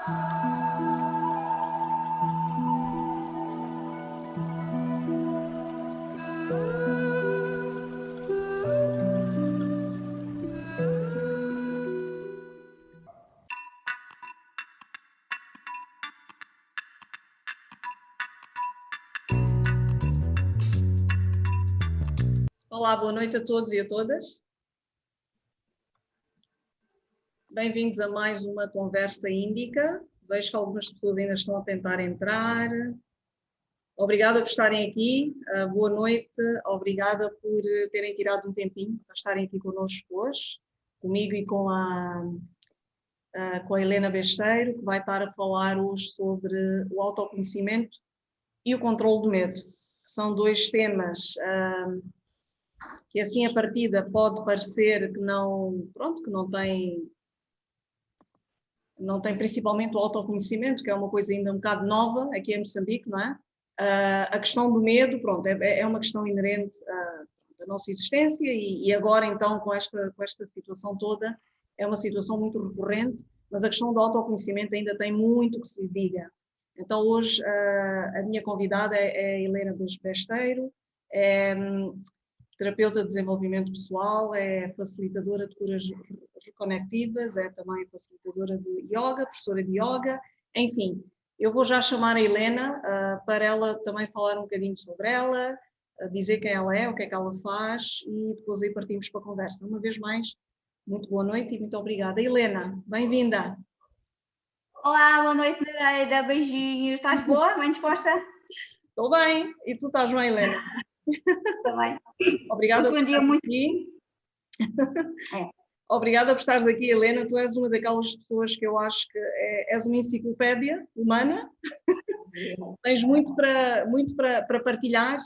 Olá, boa noite a todos e a todas. Bem-vindos a mais uma conversa índica. Vejo que algumas pessoas ainda estão a tentar entrar. Obrigada por estarem aqui. Boa noite. Obrigada por terem tirado um tempinho para estarem aqui connosco hoje, comigo e com a Helena Besteiro, que vai estar a falar hoje sobre o autoconhecimento e o controle do medo, que são dois temas que assim a partida pode parecer que não, pronto, que não tem principalmente o autoconhecimento, que é uma coisa ainda um bocado nova aqui em Moçambique, não é? A questão do medo, pronto, é uma questão inerente da nossa existência e agora então com esta situação toda é uma situação muito recorrente, mas a questão do autoconhecimento ainda tem muito que se lhe diga. Então hoje a minha convidada é a Helena Besteiro, é terapeuta de desenvolvimento pessoal, é facilitadora de curas reconectivas, é também facilitadora de yoga, professora de yoga, enfim. Eu vou já chamar a Helena para ela também falar um bocadinho sobre ela, dizer quem ela é, o que é que ela faz e depois aí partimos para a conversa. Uma vez mais, muito boa noite e muito obrigada. Helena, bem-vinda. Olá, boa noite, Nereida, beijinhos. Estás boa? Bem disposta? Estou bem. E tu estás bem, Helena? Também. Obrigada por estar aqui. Obrigada por estares aqui, Helena. Tu és uma daquelas pessoas que eu acho que és uma enciclopédia humana. Tens muito para partilhar,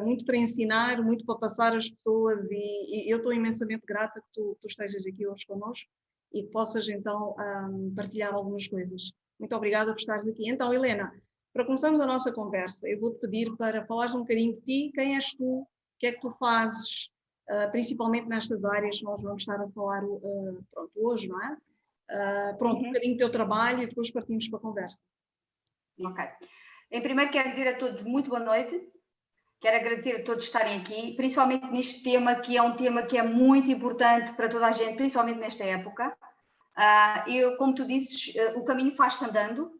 muito para ensinar, muito para passar às pessoas e eu estou imensamente grata que tu estejas aqui hoje connosco e que possas então partilhar algumas coisas. Muito obrigada por estares aqui. Então, Helena, para começarmos a nossa conversa, eu vou-te pedir para falares um bocadinho de ti, quem és tu, o que é que tu fazes, principalmente nestas áreas que nós vamos estar a falar pronto, hoje, não é? Um bocadinho do teu trabalho e depois partimos para a conversa. Ok. Em primeiro quero dizer a todos muito boa noite, quero agradecer a todos estarem aqui, principalmente neste tema, que é um tema que é muito importante para toda a gente, principalmente nesta época. Como tu dizes, o caminho faz-se andando,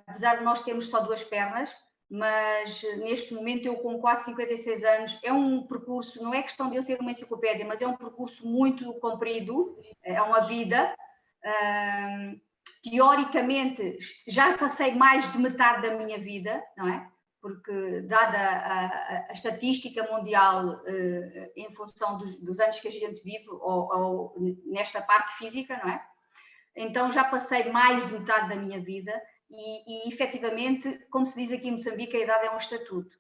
apesar de nós termos só duas pernas, mas neste momento eu com quase 56 anos, é um percurso, não é questão de eu ser uma enciclopédia, mas é um percurso muito comprido, é uma vida. Teoricamente, já passei mais de metade da minha vida, não é? Porque, dada a estatística mundial, em função dos anos que a gente vive, ou nesta parte física, não é? Então, já passei mais de metade da minha vida e efetivamente, como se diz aqui em Moçambique, a idade é um estatuto.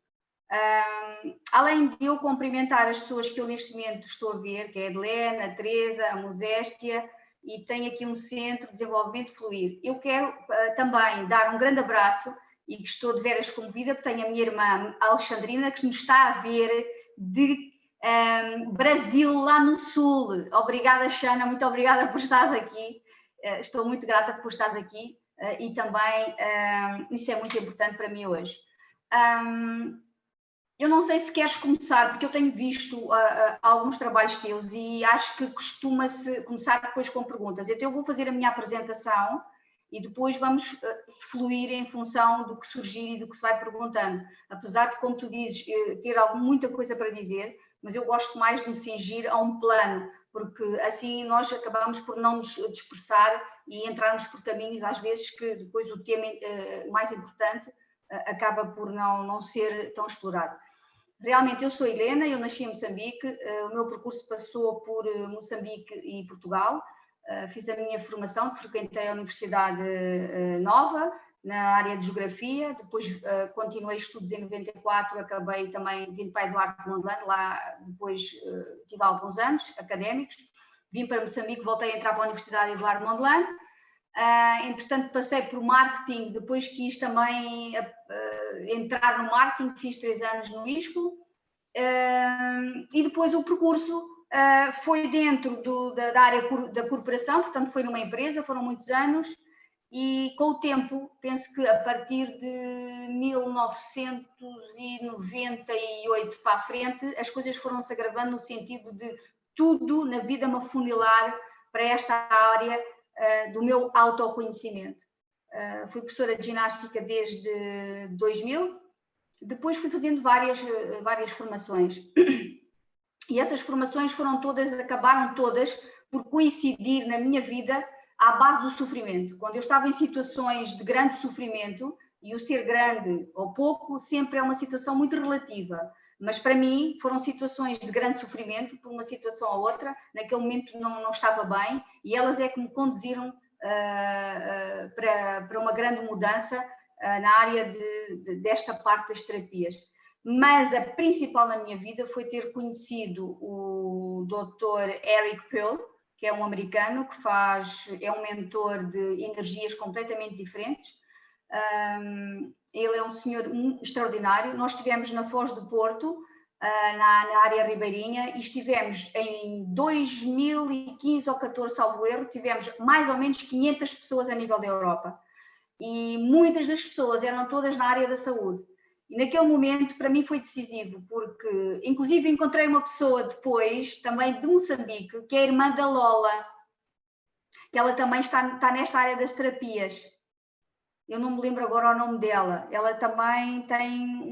Além de eu cumprimentar as pessoas que eu neste momento estou a ver, que é a Helena, a Teresa, a Moséstia, e tenho aqui um centro de desenvolvimento fluir. Eu quero também dar um grande abraço e que estou de veras comovida, porque tenho a minha irmã Alexandrina que nos está a ver de Brasil, lá no sul. Obrigada, Xana, muito obrigada por estares aqui. Estou muito grata por estares aqui e também isso é muito importante para mim hoje. Eu não sei se queres começar, porque eu tenho visto alguns trabalhos teus e acho que costuma-se começar depois com perguntas. Então eu vou fazer a minha apresentação e depois vamos fluir em função do que surgir e do que se vai perguntando. Apesar de, como tu dizes, ter muita coisa para dizer, mas eu gosto mais de me cingir a um plano, porque assim nós acabamos por não nos dispersar e entrarmos por caminhos, às vezes, que depois o tema mais importante acaba por não ser tão explorado. Realmente, eu sou Helena, eu nasci em Moçambique, o meu percurso passou por Moçambique e Portugal, fiz a minha formação, frequentei a Universidade Nova, na área de Geografia, depois continuei estudos em 94, acabei também vindo para Eduardo Mondlane, lá depois tive alguns anos académicos, vim para Moçambique, voltei a entrar para a Universidade Eduardo Mondlane. Entretanto passei por marketing, depois quis também entrar no marketing, fiz 3 anos no ISCO e depois o percurso foi dentro da área da corporação, portanto foi numa empresa, foram muitos anos E com o tempo, penso que a partir de 1998 para a frente, as coisas foram-se agravando no sentido de tudo na vida me afunilar para esta área do meu autoconhecimento. Fui professora de ginástica desde 2000, depois fui fazendo várias formações. E essas formações acabaram todas por coincidir na minha vida à base do sofrimento. Quando eu estava em situações de grande sofrimento, e o ser grande ou pouco sempre é uma situação muito relativa, mas para mim foram situações de grande sofrimento, por uma situação ou outra, naquele momento não estava bem, e elas é que me conduziram para uma grande mudança na área desta parte das terapias. Mas a principal na minha vida foi ter conhecido o Dr. Eric Pearl, que é um americano que é um mentor de energias completamente diferentes. Ele é um senhor extraordinário. Nós estivemos na Foz do Porto, na área ribeirinha, e estivemos em 2015 ou 14, salvo erro, tivemos mais ou menos 500 pessoas a nível da Europa. E muitas das pessoas eram todas na área da saúde. E naquele momento, para mim, foi decisivo, porque, inclusive, encontrei uma pessoa depois, também de Moçambique, que é a irmã da Lola, que ela também está nesta área das terapias. Eu não me lembro agora o nome dela. Ela também tem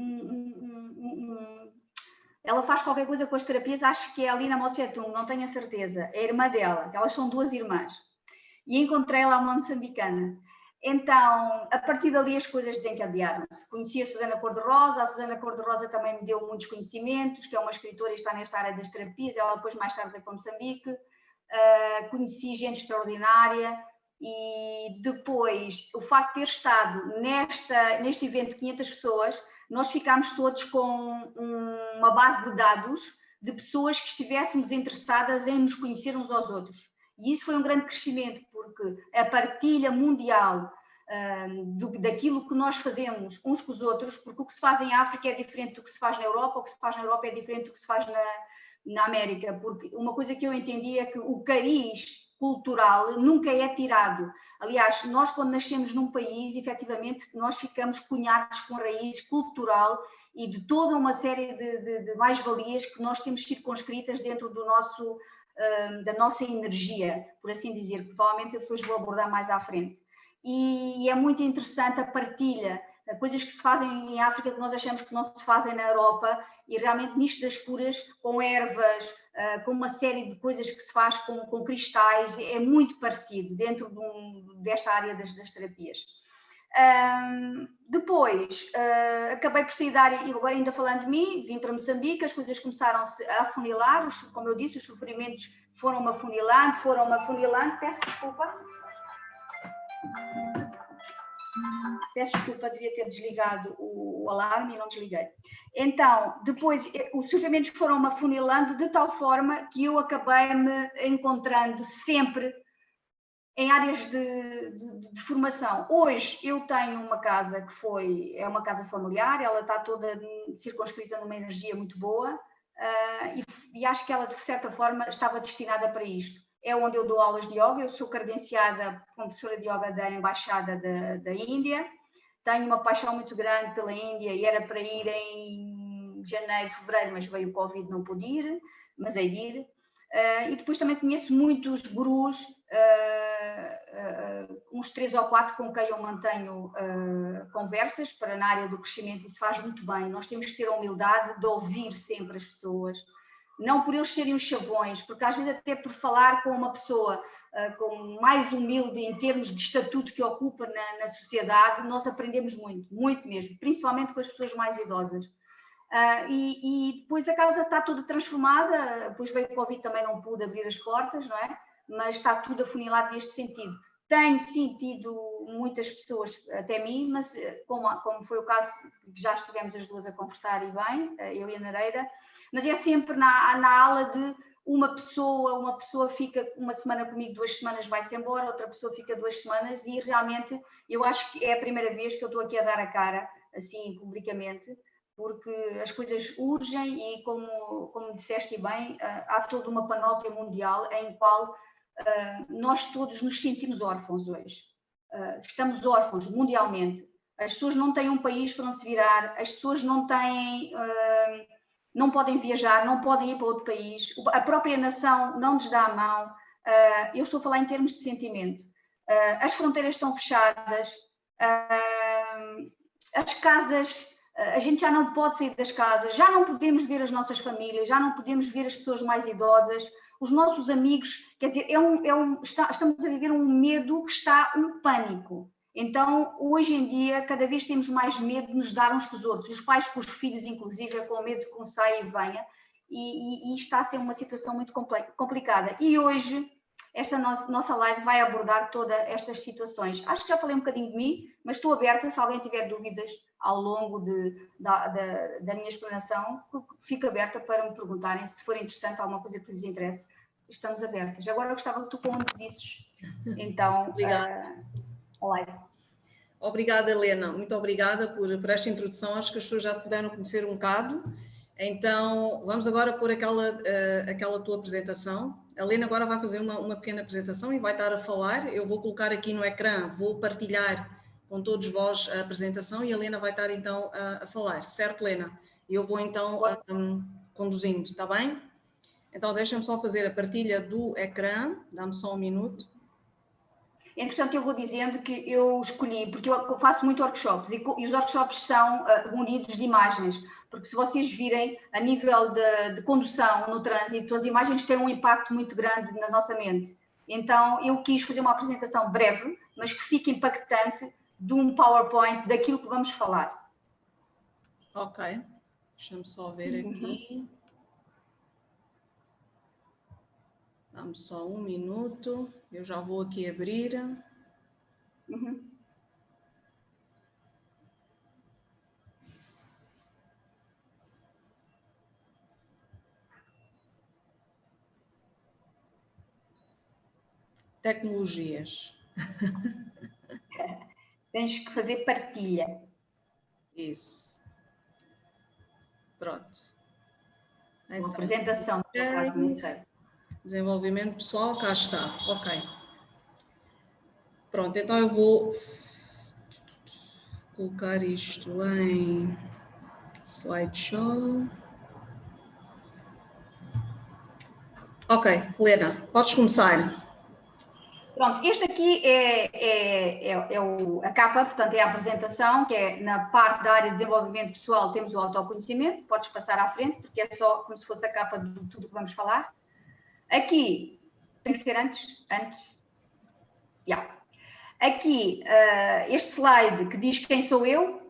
ela faz qualquer coisa com as terapias, acho que é ali na Mao Tse-tung, não tenho a certeza. É a irmã dela, elas são duas irmãs. E encontrei lá uma moçambicana. Então, a partir dali as coisas desencadearam-se. Conheci a Susana Cor-de-Rosa, a Susana Cor-de-Rosa também me deu muitos conhecimentos, que é uma escritora e está nesta área das terapias, ela depois mais tarde veio para Moçambique. Conheci gente extraordinária e depois, o facto de ter estado neste evento de 500 pessoas, nós ficámos todos com uma base de dados de pessoas que estivéssemos interessadas em nos conhecer uns aos outros. E isso foi um grande crescimento, porque a partilha mundial daquilo que nós fazemos uns com os outros, porque o que se faz em África é diferente do que se faz na Europa, o que se faz na Europa é diferente do que se faz na América, porque uma coisa que eu entendi é que o cariz cultural nunca é tirado. Aliás, nós quando nascemos num país, efetivamente, nós ficamos cunhados com raiz cultural e de toda uma série de mais-valias que nós temos circunscritas dentro da nossa energia, por assim dizer, que provavelmente eu depois vou abordar mais à frente. E é muito interessante a partilha, coisas que se fazem em África que nós achamos que não se fazem na Europa, e realmente nisto das curas, com ervas, com uma série de coisas que se faz com cristais, é muito parecido dentro desta área das terapias. Depois, acabei por sair da área, e agora ainda falando de mim, vim para Moçambique, as coisas começaram-se a afunilar, como eu disse, os sofrimentos foram-me afunilando, peço desculpa, devia ter desligado o alarme e não desliguei. Então, depois, os sofrimentos foram-me afunilando de tal forma que eu acabei-me encontrando sempre em áreas de formação. Hoje eu tenho uma casa que é uma casa familiar, ela está toda circunscrita numa energia muito boa, e acho que ela, de certa forma, estava destinada para isto. É onde eu dou aulas de yoga, eu sou credenciada como professora de yoga da Embaixada da Índia, tenho uma paixão muito grande pela Índia e era para ir em janeiro, fevereiro, mas veio o Covid, não pude ir, mas hei de ir. E depois também conheço muitos gurus, uns 3 ou 4 com quem eu mantenho conversas na área do crescimento, e isso faz muito bem. Nós temos que ter a humildade de ouvir sempre as pessoas, não por eles serem os chavões, porque às vezes até por falar com uma pessoa com mais humilde em termos de estatuto que ocupa na sociedade, nós aprendemos muito, muito mesmo, principalmente com as pessoas mais idosas. E depois a casa está toda transformada, depois veio o Covid, também não pude abrir as portas, não é? Mas está tudo afunilado neste sentido. Tenho sentido muitas pessoas até mim, mas como foi o caso, já estivemos as duas a conversar e bem, eu e a Nereida, mas é sempre na ala de uma pessoa fica uma semana comigo, 2 semanas vai-se embora, outra pessoa fica 2 semanas, e realmente eu acho que é a primeira vez que eu estou aqui a dar a cara, assim, publicamente, porque as coisas urgem e, como disseste bem, há toda uma panóplia mundial em qual nós todos nos sentimos órfãos hoje. estamos órfãos mundialmente. As pessoas não têm um país para onde se virar, as pessoas não têm, não podem viajar, não podem ir para outro país, a própria nação não nos dá a mão. Eu estou a falar em termos de sentimento. As fronteiras estão fechadas, as casas, a gente já não pode sair das casas, já não podemos ver as nossas famílias, já não podemos ver as pessoas mais idosas, os nossos amigos, quer dizer, estamos a viver um medo que está um pânico. Então, hoje em dia, cada vez temos mais medo de nos dar uns com os outros, os pais com os filhos, inclusive, com medo que um saia e venha, e está a ser uma situação muito complicada. E hoje, esta nossa live vai abordar todas estas situações. Acho que já falei um bocadinho de mim, mas estou aberta, se alguém tiver dúvidas ao longo da minha explanação, fico aberta para me perguntarem, se for interessante, alguma coisa que lhes interesse, estamos abertas. Agora eu gostava que tu conduzisses, então, a live. Obrigada, Helena, muito obrigada por esta introdução, acho que as pessoas já te puderam conhecer um bocado. Então, vamos agora pôr aquela tua apresentação. A Helena agora vai fazer uma pequena apresentação e vai estar a falar. Eu vou colocar aqui no ecrã, vou partilhar com todos vós a apresentação e a Helena vai estar então a falar, certo, Helena? E eu vou então conduzindo, está bem? Então, deixa-me só fazer a partilha do ecrã, dá-me só um minuto. Entretanto, eu vou dizendo que eu escolhi, porque eu faço muito workshops e os workshops são munidos de imagens, porque se vocês virem a nível de condução no trânsito, as imagens têm um impacto muito grande na nossa mente. Então, eu quis fazer uma apresentação breve, mas que fique impactante, de um PowerPoint daquilo que vamos falar. Ok, deixa-me só ver aqui. Dá-me só um minuto, eu já vou aqui abrir. Tecnologias. Tens que fazer partilha. Isso. Pronto. Uma Então, apresentação, quase nem sei. Desenvolvimento pessoal, cá está. Ok. Pronto, então eu vou colocar isto em slideshow. Ok, Helena, podes começar. Pronto, este aqui é a capa, portanto, é a apresentação, que é na parte da área de desenvolvimento pessoal, temos o autoconhecimento, podes passar à frente, porque é só como se fosse a capa de tudo que vamos falar. Aqui, tem que ser antes. Yeah. Aqui, este slide que diz quem sou eu,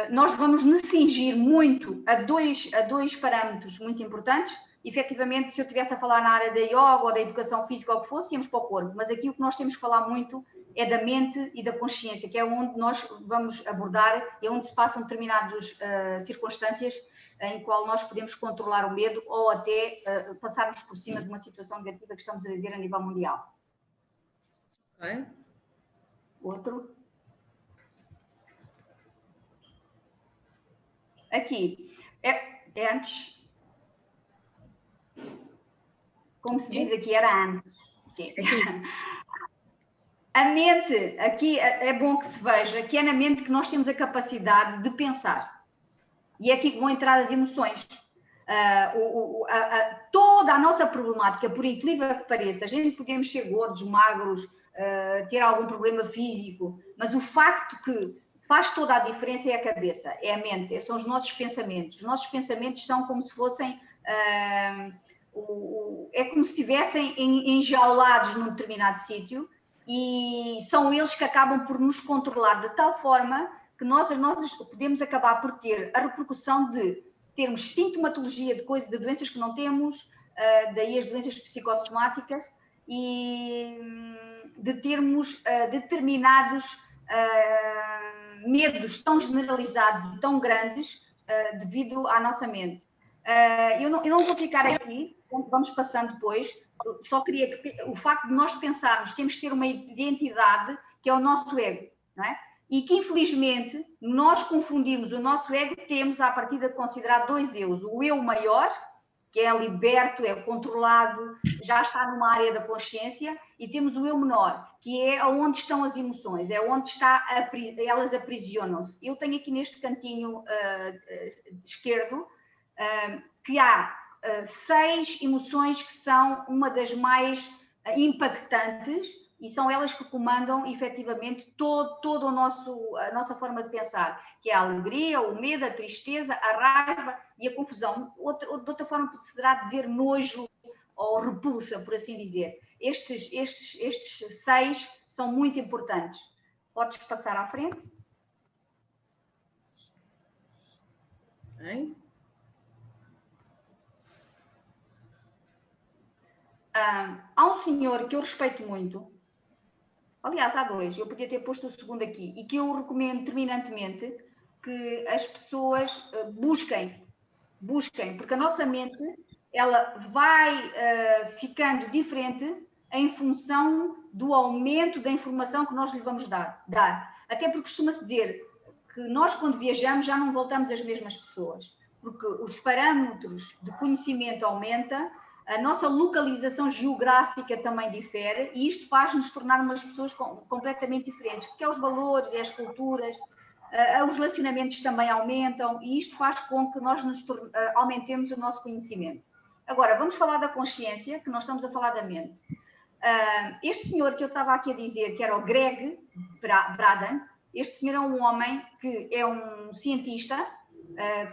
nós vamos nos cingir muito a dois parâmetros muito importantes. Efetivamente, se eu estivesse a falar na área da yoga ou da educação física ou o que fosse, íamos para o corpo. Mas aqui o que nós temos que falar muito é da mente e da consciência, que é onde nós vamos abordar, é onde se passam determinadas circunstâncias em qual nós podemos controlar o medo ou até passarmos por cima de uma situação negativa que estamos a viver a nível mundial. Ok. Outro. Aqui. É antes. Como se diz aqui, era antes. Sim. A mente, aqui é bom que se veja que é na mente que nós temos a capacidade de pensar. E é aqui que vão entrar as emoções. Toda a nossa problemática, por incrível que pareça, a gente podemos ser gordos, magros, ter algum problema físico, mas o facto que faz toda a diferença é a cabeça, é a mente, são os nossos pensamentos. Os nossos pensamentos são como se fossem... é como se estivessem enjaulados num determinado sítio e são eles que acabam por nos controlar de tal forma que nós podemos acabar por ter a repercussão de termos sintomatologia de doenças que não temos, daí as doenças psicossomáticas, e de termos determinados medos tão generalizados e tão grandes devido à nossa mente. Eu não vou ficar aqui, vamos passando depois, só queria que o facto de nós pensarmos, temos que ter uma identidade que é o nosso ego, não é? E que infelizmente nós confundimos o nosso ego, temos à partida de considerar dois eus, o eu maior que é liberto, é controlado, já está numa área da consciência, e temos o eu menor, que é onde estão as emoções, é onde elas aprisionam-se. Eu tenho aqui neste cantinho esquerdo que há 6 emoções que são uma das mais impactantes e são elas que comandam efetivamente todo a nossa forma de pensar, que é a alegria, o medo, a tristeza, a raiva e a confusão. De outra forma poderá dizer nojo ou repulsa, por assim dizer. Estes 6 são muito importantes. Podes passar à frente? Bem. Há um senhor que eu respeito muito, aliás, há 2, eu podia ter posto o segundo aqui, e que eu recomendo terminantemente que as pessoas busquem, porque a nossa mente ela vai ficando diferente em função do aumento da informação que nós lhe vamos dar. Até porque costuma-se dizer que nós, quando viajamos, já não voltamos as mesmas pessoas, porque os parâmetros de conhecimento aumentam, a nossa localização geográfica também difere e isto faz-nos tornar umas pessoas completamente diferentes, porque é os valores, é as culturas, os relacionamentos também aumentam e isto faz com que nós aumentemos o nosso conhecimento. Agora, vamos falar da consciência, que nós estamos a falar da mente. Este senhor que eu estava aqui a dizer, que era o Greg Braden, este senhor é um homem que é um cientista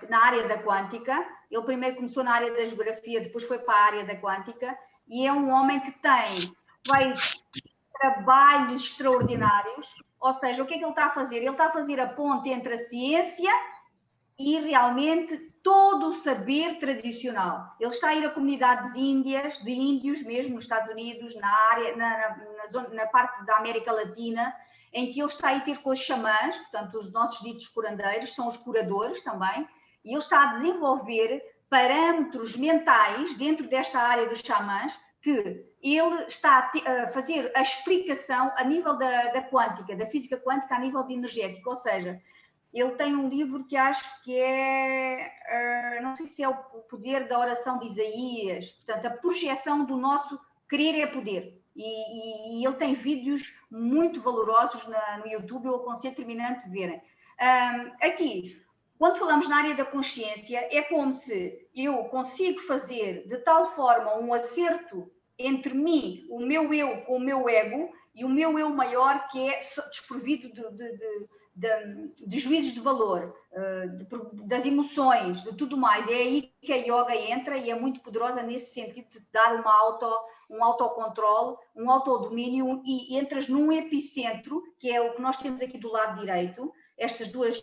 na área da quântica. Ele primeiro começou na área da geografia, depois foi para a área da quântica, e é um homem que tem feito trabalhos extraordinários. Ou seja, o que é que ele está a fazer? Ele está a fazer a ponte entre a ciência e realmente todo o saber tradicional. Ele está a ir a comunidades índias, de índios mesmo, nos Estados Unidos, na parte da América Latina, em que ele está a ir ter com os xamãs, portanto, os nossos ditos curandeiros, são os curadores também, e ele está a desenvolver parâmetros mentais dentro desta área dos xamãs, que ele está a fazer a explicação a nível da quântica, da física quântica a nível de energético, ou seja, ele tem um livro que acho que é, não sei se é o Poder da Oração de Isaías, portanto, a projeção do nosso querer é poder. E ele tem vídeos muito valorosos no YouTube, eu aconselho terminante verem. Aqui, quando falamos na área da consciência, é como se eu consigo fazer de tal forma um acerto entre mim, o meu eu com o meu ego, e o meu eu maior que é desprovido de juízos de valor, das emoções, de tudo mais. É aí que a yoga entra e é muito poderosa nesse sentido de dar um autocontrole, um autodomínio, e entras num epicentro, que é o que nós temos aqui do lado direito, estas 2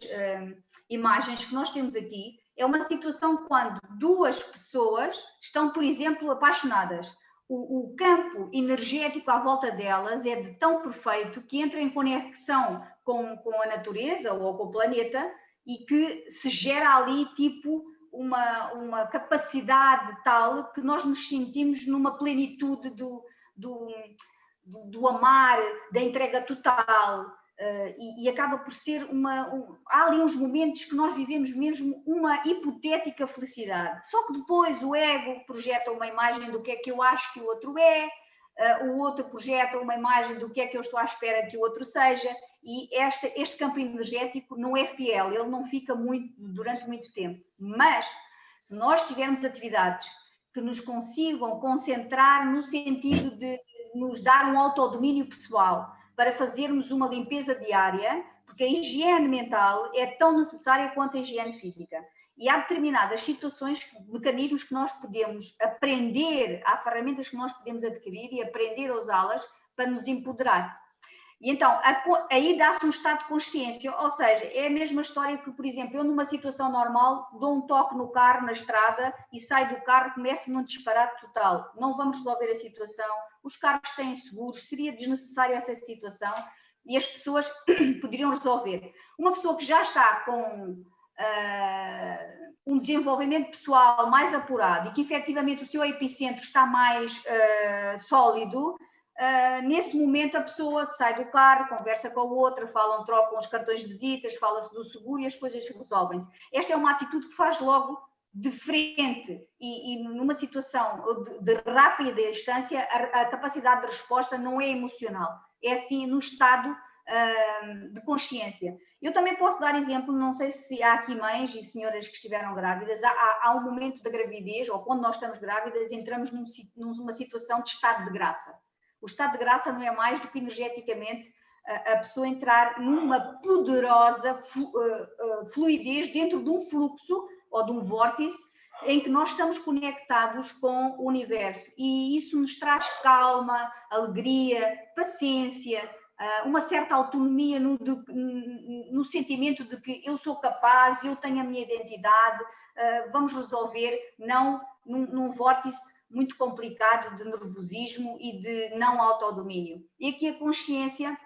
imagens que nós temos aqui. É uma situação quando 2 pessoas estão, por exemplo, apaixonadas. O campo energético à volta delas é de tão perfeito que entra em conexão com a natureza ou com o planeta e que se gera ali tipo uma capacidade tal que nós nos sentimos numa plenitude do amar, da entrega total. E acaba por ser há ali uns momentos que nós vivemos mesmo uma hipotética felicidade. Só que depois o ego projeta uma imagem do que é que eu acho que o outro é, o outro projeta uma imagem do que é que eu estou à espera que o outro seja, e este campo energético não é fiel, ele não fica durante muito tempo. Mas, se nós tivermos atividades que nos consigam concentrar no sentido de nos dar um autodomínio pessoal, para fazermos uma limpeza diária, porque a higiene mental é tão necessária quanto a higiene física. E há determinadas situações, mecanismos que nós podemos aprender, há ferramentas que nós podemos adquirir e aprender a usá-las para nos empoderar. E então, aí dá-se um estado de consciência, ou seja, é a mesma história que, por exemplo, eu numa situação normal dou um toque no carro, na estrada, e saio do carro e começo num disparate total. Não vamos resolver a situação, os carros têm seguros, seria desnecessária essa situação e as pessoas poderiam resolver. Uma pessoa que já está com um desenvolvimento pessoal mais apurado e que efetivamente o seu epicentro está mais sólido, nesse momento a pessoa sai do carro, conversa com a outra, trocam os cartões de visitas, fala-se do seguro e as coisas resolvem-se. Esta é uma atitude que faz logo de frente e numa situação de rápida instância, a capacidade de resposta não é emocional, é assim no estado de consciência. Eu também posso dar exemplo, não sei se há aqui mães e senhoras que estiveram grávidas, há um momento da gravidez, ou quando nós estamos grávidas, entramos numa situação de estado de graça. O estado de graça não é mais do que energeticamente a pessoa entrar numa poderosa fluidez dentro de um fluxo ou de um vórtice em que nós estamos conectados com o universo. E isso nos traz calma, alegria, paciência, uma certa autonomia no sentimento de que eu sou capaz, eu tenho a minha identidade, vamos resolver, não num vórtice muito complicado de nervosismo e de não autodomínio. E aqui a consciência,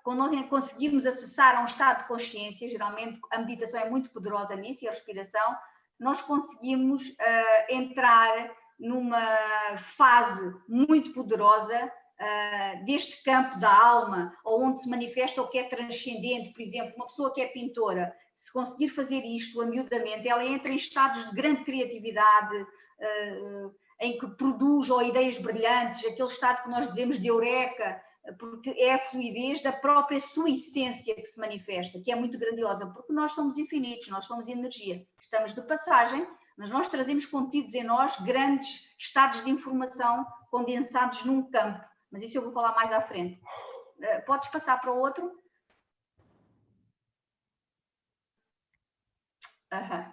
quando nós conseguimos acessar a um estado de consciência, geralmente a meditação é muito poderosa nisso e a respiração, nós conseguimos entrar numa fase muito poderosa deste campo da alma, ou onde se manifesta o que é transcendente. Por exemplo, uma pessoa que é pintora, se conseguir fazer isto amiudamente, ela entra em estados de grande criatividade, em que produz ou ideias brilhantes, aquele estado que nós dizemos de eureka, porque é a fluidez da própria sua essência que se manifesta, que é muito grandiosa, porque nós somos infinitos, nós somos energia, estamos de passagem, mas nós trazemos contidos em nós grandes estados de informação condensados num campo. Mas isso eu vou falar mais à frente. Podes passar para o outro?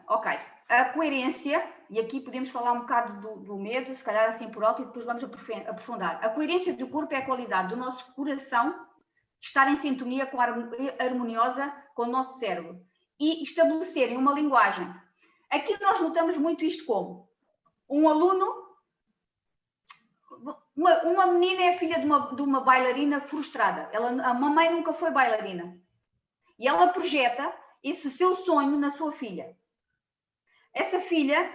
Ok. A coerência, e aqui podemos falar um bocado do medo, se calhar assim por alto, e depois vamos aprofundar. A coerência do corpo é a qualidade do nosso coração estar em sintonia harmoniosa com o nosso cérebro e estabelecerem uma linguagem. Aqui nós notamos muito isto como um aluno. Uma menina é filha de uma bailarina frustrada. A mamãe nunca foi bailarina. E ela projeta esse seu sonho na sua filha. Essa filha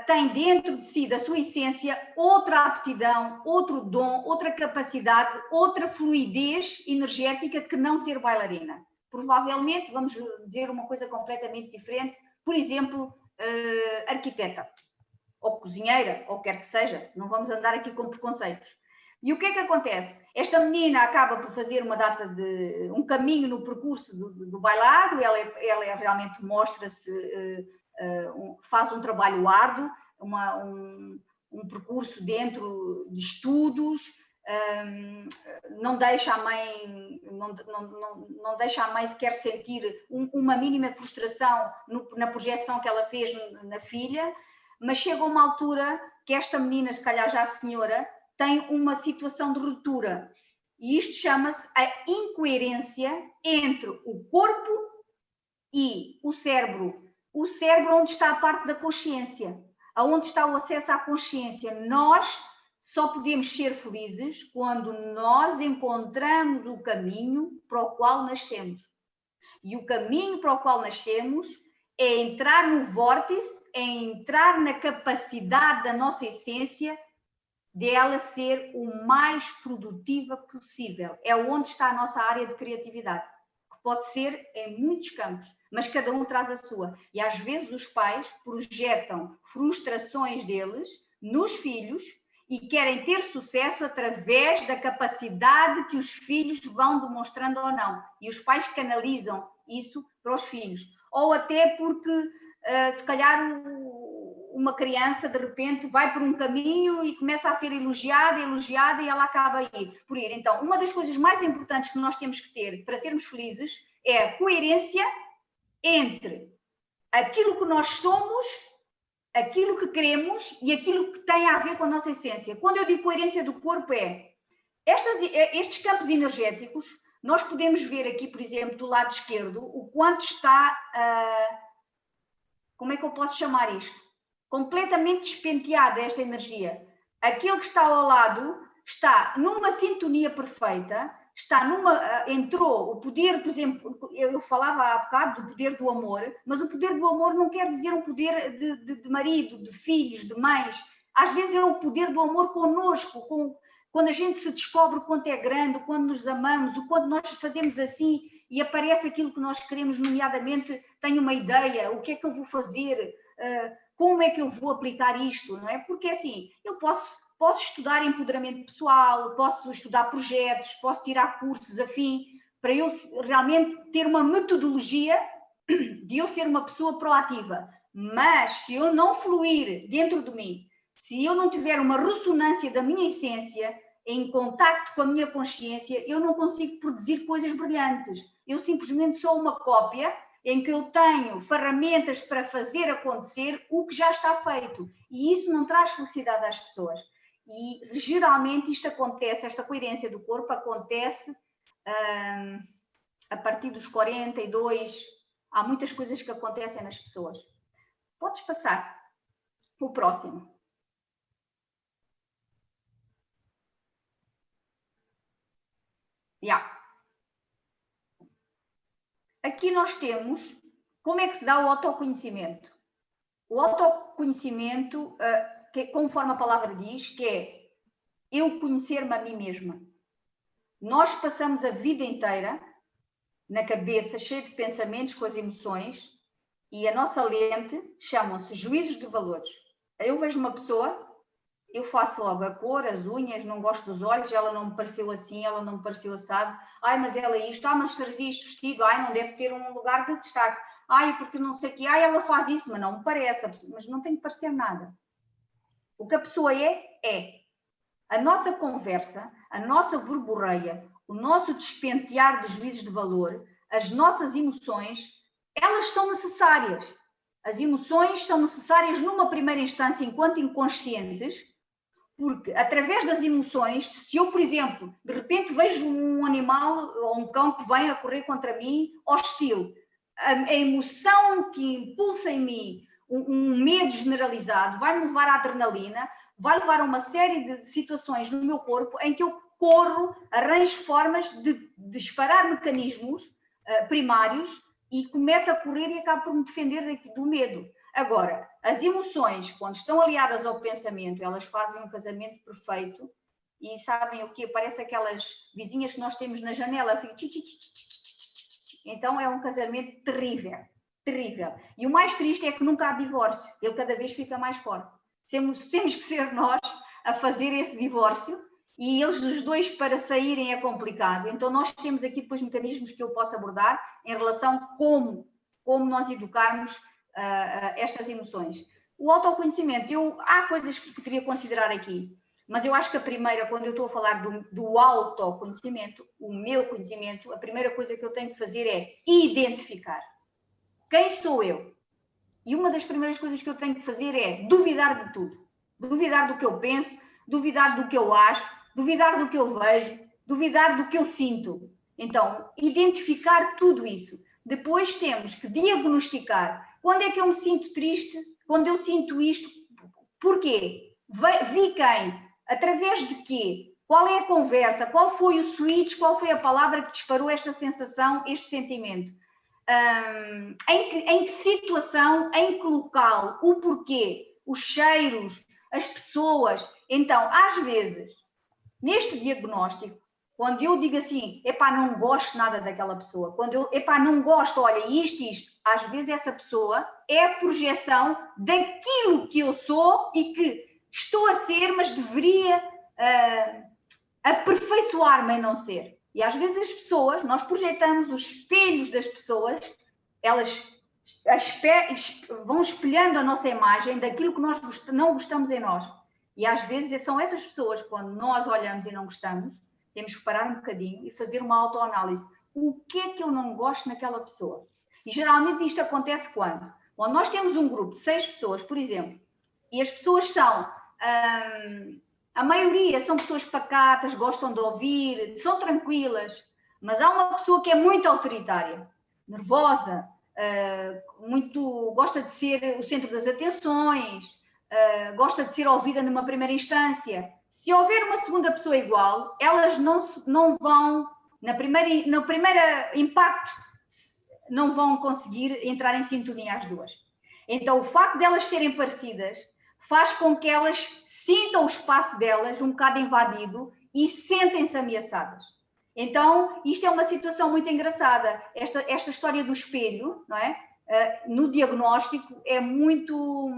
tem dentro de si, da sua essência, outra aptidão, outro dom, outra capacidade, outra fluidez energética que não ser bailarina. Provavelmente, vamos dizer uma coisa completamente diferente, por exemplo, arquiteta, ou cozinheira, ou quer que seja, não vamos andar aqui com preconceitos. E o que é que acontece? Esta menina acaba por fazer um caminho no percurso do bailado, ela realmente mostra-se, faz um trabalho árduo, um percurso dentro de estudos, não deixa a mãe, não deixa a mãe sequer sentir uma mínima frustração na projeção que ela fez na filha, mas chega uma altura que esta menina, se calhar já a senhora, tem uma situação de ruptura. E isto chama-se a incoerência entre o corpo e o cérebro. O cérebro onde está a parte da consciência, aonde está o acesso à consciência. Nós só podemos ser felizes quando nós encontramos o caminho para o qual nascemos. E o caminho para o qual nascemos é entrar no vórtice, é entrar na capacidade da nossa essência de ela ser o mais produtiva possível. É onde está a nossa área de criatividade, que pode ser em muitos campos, mas cada um traz a sua. E às vezes os pais projetam frustrações deles nos filhos e querem ter sucesso através da capacidade que os filhos vão demonstrando ou não. E os pais canalizam isso para os filhos. Ou até porque, se calhar, uma criança, de repente, vai por um caminho e começa a ser elogiada e ela acaba por ir. Então, uma das coisas mais importantes que nós temos que ter para sermos felizes é a coerência entre aquilo que nós somos, aquilo que queremos e aquilo que tem a ver com a nossa essência. Quando eu digo coerência do corpo, estes campos energéticos, nós podemos ver aqui, por exemplo, do lado esquerdo, o quanto está, como é que eu posso chamar isto? Completamente despenteada esta energia. Aquilo que está ao lado está numa sintonia perfeita, entrou o poder, por exemplo, eu falava há bocado do poder do amor, mas o poder do amor não quer dizer um poder de marido, de filhos, de mães. Às vezes é o poder do amor connosco, quando a gente se descobre o quanto é grande, quando nos amamos, o quanto nós fazemos assim e aparece aquilo que nós queremos, nomeadamente, tenho uma ideia, o que é que eu vou fazer, como é que eu vou aplicar isto, não é? Porque assim, eu posso estudar empoderamento pessoal, posso estudar projetos, posso tirar cursos afim, para eu realmente ter uma metodologia de eu ser uma pessoa proativa. Mas se eu não fluir dentro de mim, se eu não tiver uma ressonância da minha essência, em contacto com a minha consciência, eu não consigo produzir coisas brilhantes. Eu simplesmente sou uma cópia em que eu tenho ferramentas para fazer acontecer o que já está feito. E isso não traz felicidade às pessoas. E geralmente isto acontece, esta coerência do corpo acontece a partir dos 42. Há muitas coisas que acontecem nas pessoas. Podes passar. O próximo. Aqui nós temos como é que se dá o autoconhecimento. O autoconhecimento, conforme a palavra diz, que é eu conhecer-me a mim mesma. Nós passamos a vida inteira na cabeça, cheia de pensamentos, com as emoções, e a nossa lente chamam-se juízos de valores. Eu vejo uma pessoa, eu faço logo a cor, as unhas, não gosto dos olhos, ela não me pareceu assim, ela não me pareceu assado, ai, mas ela é isto, mas trazia isto vestido, ai, não deve ter um lugar de destaque, ai, porque não sei o quê, ai, ela faz isso, mas não me parece, mas não tem que parecer nada. O que a pessoa é. A nossa conversa, a nossa verborreia, o nosso despentear de juízos de valor, as nossas emoções, elas são necessárias. As emoções são necessárias numa primeira instância enquanto inconscientes, porque através das emoções, se eu, por exemplo, de repente vejo um animal ou um cão que vem a correr contra mim, hostil, a emoção que impulsa em mim um medo generalizado vai-me levar à adrenalina, vai levar a uma série de situações no meu corpo em que eu corro, arranjo formas de disparar mecanismos primários e começo a correr e acabo por me defender do medo. Agora, as emoções, quando estão aliadas ao pensamento, elas fazem um casamento perfeito e sabem o quê? Parece aquelas vizinhas que nós temos na janela. Então é um casamento terrível, terrível. E o mais triste é que nunca há divórcio. Ele cada vez fica mais forte. Temos que ser nós a fazer esse divórcio e eles os dois para saírem é complicado. Então nós temos aqui depois mecanismos que eu posso abordar em relação a como nós educarmos estas emoções. O autoconhecimento, há coisas que poderia considerar aqui, mas eu acho que a primeira, quando eu estou a falar do autoconhecimento, o meu conhecimento, a primeira coisa que eu tenho que fazer é identificar quem sou eu. E uma das primeiras coisas que eu tenho que fazer é duvidar de tudo. Duvidar do que eu penso, duvidar do que eu acho, duvidar do que eu vejo, duvidar do que eu sinto. Então, identificar tudo isso. Depois temos que diagnosticar. Quando é que eu me sinto triste? Quando eu sinto isto? Porquê? Vi quem? Através de quê? Qual é a conversa? Qual foi o switch? Qual foi a palavra que disparou esta sensação, este sentimento? Em que situação, em que local, o porquê, os cheiros, as pessoas. Então, às vezes, neste diagnóstico, quando eu digo assim, epá, não gosto nada daquela pessoa, quando eu, epá, não gosto, olha, isto, às vezes essa pessoa é a projeção daquilo que eu sou e que estou a ser, mas deveria aperfeiçoar-me em não ser. E às vezes as pessoas, nós projetamos os espelhos das pessoas, elas vão espelhando a nossa imagem daquilo que nós não gostamos em nós. E às vezes são essas pessoas, quando nós olhamos e não gostamos, temos que parar um bocadinho e fazer uma autoanálise. O que é que eu não gosto naquela pessoa? E geralmente isto acontece quando? Quando nós temos um grupo de 6 pessoas, por exemplo, e as pessoas são... a maioria são pessoas pacatas, gostam de ouvir, são tranquilas, mas há uma pessoa que é muito autoritária, nervosa, gosta de ser o centro das atenções, gosta de ser ouvida numa primeira instância. Se houver uma segunda pessoa igual, elas não vão, no primeiro impacto, não vão conseguir entrar em sintonia as duas. Então, o facto de elas serem parecidas faz com que elas sintam o espaço delas um bocado invadido e sentem-se ameaçadas. Então, isto é uma situação muito engraçada. Esta história do espelho, não é? No diagnóstico é muito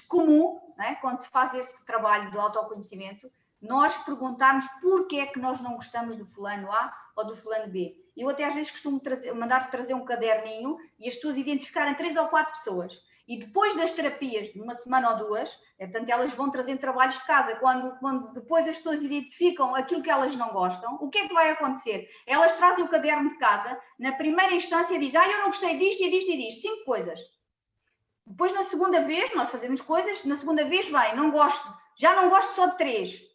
comum, não é? Quando se faz esse trabalho do autoconhecimento, nós perguntarmos porquê é que nós não gostamos do fulano A ou do fulano B. Eu até às vezes costumo mandar trazer um caderninho e as pessoas identificarem 3 ou 4 pessoas. E depois das terapias, de uma semana ou duas, portanto, elas vão trazendo trabalhos de casa. Quando depois as pessoas identificam aquilo que elas não gostam, o que é que vai acontecer? Elas trazem o caderno de casa, na primeira instância dizem, eu não gostei disto e disto e disto, 5 coisas. Depois, na segunda vez, nós fazemos coisas, na segunda vez vai, não gosto, já não gosto só de 3.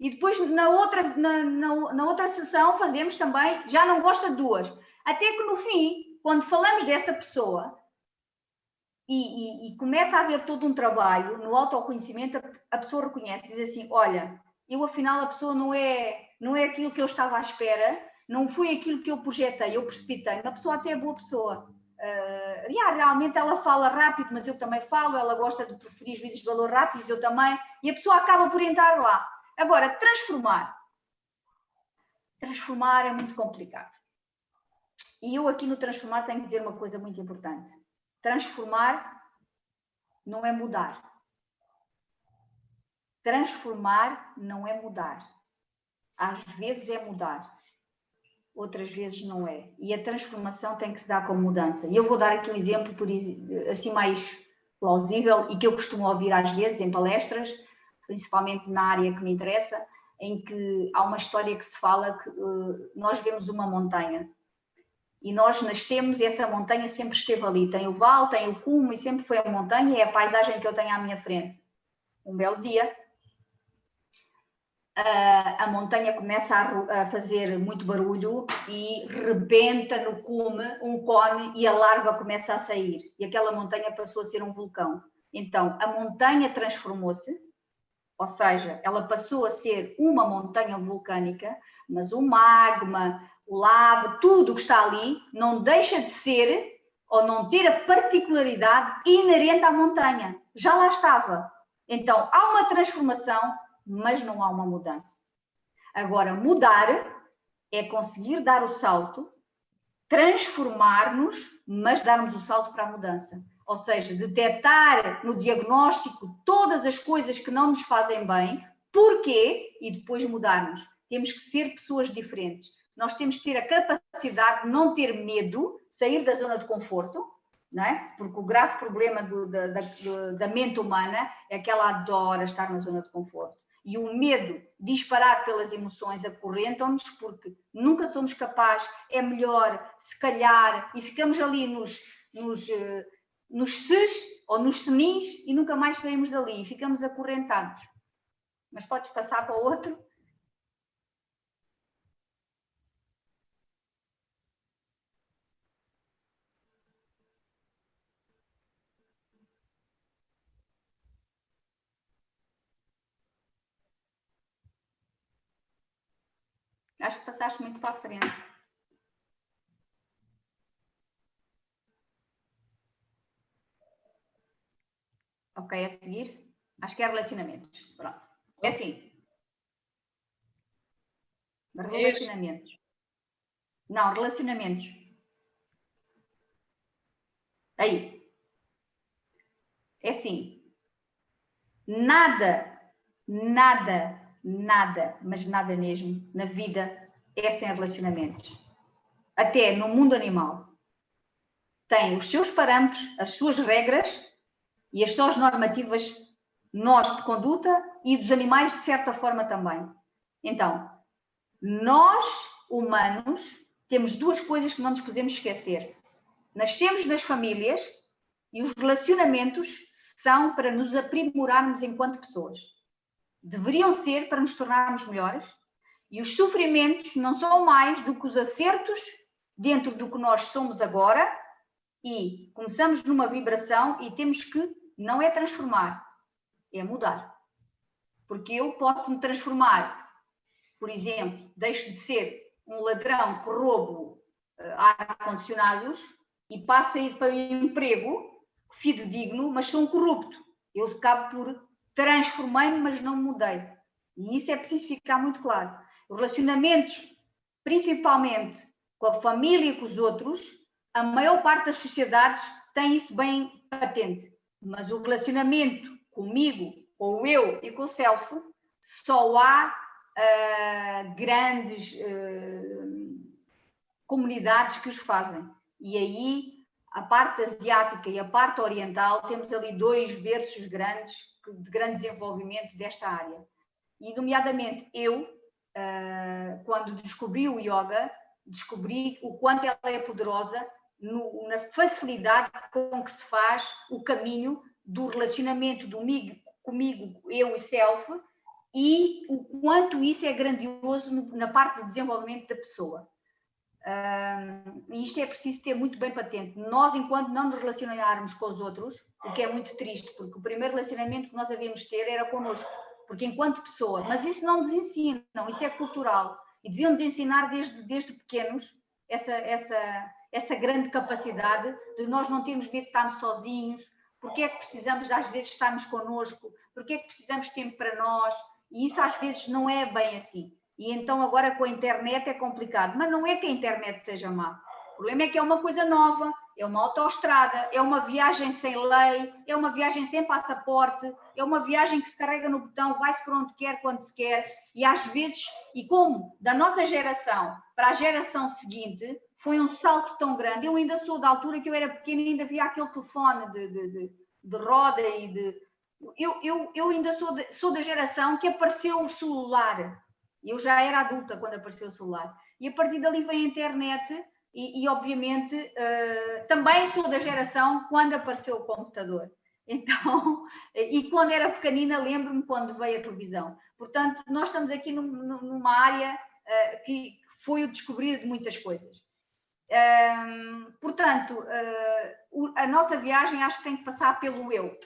E depois, na outra sessão, fazemos também, já não gosta de 2. Até que no fim, quando falamos dessa pessoa, e começa a haver todo um trabalho no autoconhecimento, a pessoa reconhece, diz assim, olha, eu afinal a pessoa não é aquilo que eu estava à espera, não foi aquilo que eu projetei, eu precipitei, a pessoa até é boa pessoa. Realmente ela fala rápido, mas eu também falo, ela gosta de preferir juízes de valor rápidos, eu também, e a pessoa acaba por entrar lá. Agora, transformar é muito complicado. E eu aqui no transformar tenho que dizer uma coisa muito importante. Transformar não é mudar. Transformar não é mudar. Às vezes é mudar, outras vezes não é. E a transformação tem que se dar com mudança. E eu vou dar aqui um exemplo assim mais plausível e que eu costumo ouvir às vezes em palestras, principalmente na área que me interessa, em que há uma história que se fala que nós vemos uma montanha. E nós nascemos e essa montanha sempre esteve ali. Tem o vale, tem o cume e sempre foi a montanha e é a paisagem que eu tenho à minha frente. Um belo dia, a montanha começa a fazer muito barulho e rebenta no cume um cone e a larva começa a sair. E aquela montanha passou a ser um vulcão. Então, a montanha transformou-se, ou seja, ela passou a ser uma montanha vulcânica, mas o magma, o lava, tudo que está ali, não deixa de ser ou não ter a particularidade inerente à montanha. Já lá estava. Então, há uma transformação, mas não há uma mudança. Agora, mudar é conseguir dar o salto, transformar-nos, mas darmos o salto para a mudança. Ou seja, detectar no diagnóstico todas as coisas que não nos fazem bem, porquê, e depois mudarmos. Temos que ser pessoas diferentes. Nós temos que ter a capacidade de não ter medo, sair da zona de conforto, não é? Porque o grave problema da mente humana é que ela adora estar na zona de conforto. E o medo, disparado pelas emoções, acorrentam-nos porque nunca somos capazes, é melhor, se calhar, e ficamos ali nos ses ou nos senis e nunca mais saímos dali, ficamos acorrentados. Mas podes passar para o outro? Acho que passaste muito para a frente. Ok, a seguir? Acho que é relacionamentos. Pronto. É assim. Relacionamentos. Não, relacionamentos. Aí. É assim. Nada, mas nada mesmo, na vida é sem relacionamentos. Até no mundo animal. Tem os seus parâmetros, as suas regras e as suas normativas, nós de conduta e dos animais de certa forma também. Então, nós, humanos, temos duas coisas que não nos podemos esquecer. Nascemos nas famílias e os relacionamentos são para nos aprimorarmos enquanto pessoas. Deveriam ser para nos tornarmos melhores e os sofrimentos não são mais do que os acertos dentro do que nós somos agora e começamos numa vibração e temos que, não é transformar, é mudar. Porque eu posso me transformar, por exemplo, deixo de ser um ladrão que roubo ar-condicionados e passo a ir para um emprego fidedigno, mas sou um corrupto. Eu acabo por transformei-me, mas não mudei. E isso é preciso ficar muito claro. Relacionamentos principalmente com a família e com os outros, a maior parte das sociedades tem isso bem patente. Mas o relacionamento comigo, com o eu e com o self, só há grandes comunidades que os fazem. E aí, a parte asiática e a parte oriental, temos ali dois berços grandes, de grande desenvolvimento desta área. E, nomeadamente, eu, quando descobri o yoga, descobri o quanto ela é poderosa na facilidade com que se faz o caminho do relacionamento comigo, eu e self, e o quanto isso é grandioso na parte de desenvolvimento da pessoa. E isto é preciso ter muito bem patente. Nós, enquanto não nos relacionarmos com os outros, o que é muito triste, porque o primeiro relacionamento que nós havíamos de ter era connosco, porque enquanto pessoa, mas isso não nos ensinam, isso é cultural, e devíamos ensinar desde pequenos essa grande capacidade de nós não termos medo de estarmos sozinhos, porque é que precisamos às vezes estarmos connosco, porque é que precisamos de tempo para nós, e isso às vezes não é bem assim. E então agora com a internet é complicado, mas não é que a internet seja má. O problema é que é uma coisa nova, é uma autoestrada, é uma viagem sem lei, é uma viagem sem passaporte, é uma viagem que se carrega no botão, vai-se para onde quer, quando se quer, e às vezes, e como da nossa geração para a geração seguinte, foi um salto tão grande. Eu ainda sou da altura que eu era pequena e ainda via aquele telefone de roda e de... Eu ainda sou da geração que apareceu o celular. Eu já era adulta quando apareceu o celular. E a partir dali vem a internet e obviamente, também sou da geração quando apareceu o computador. Então, e quando era pequenina, lembro-me quando veio a televisão. Portanto, nós estamos aqui numa área que foi o descobrir de muitas coisas. Portanto, a nossa viagem acho que tem que passar pelo eu.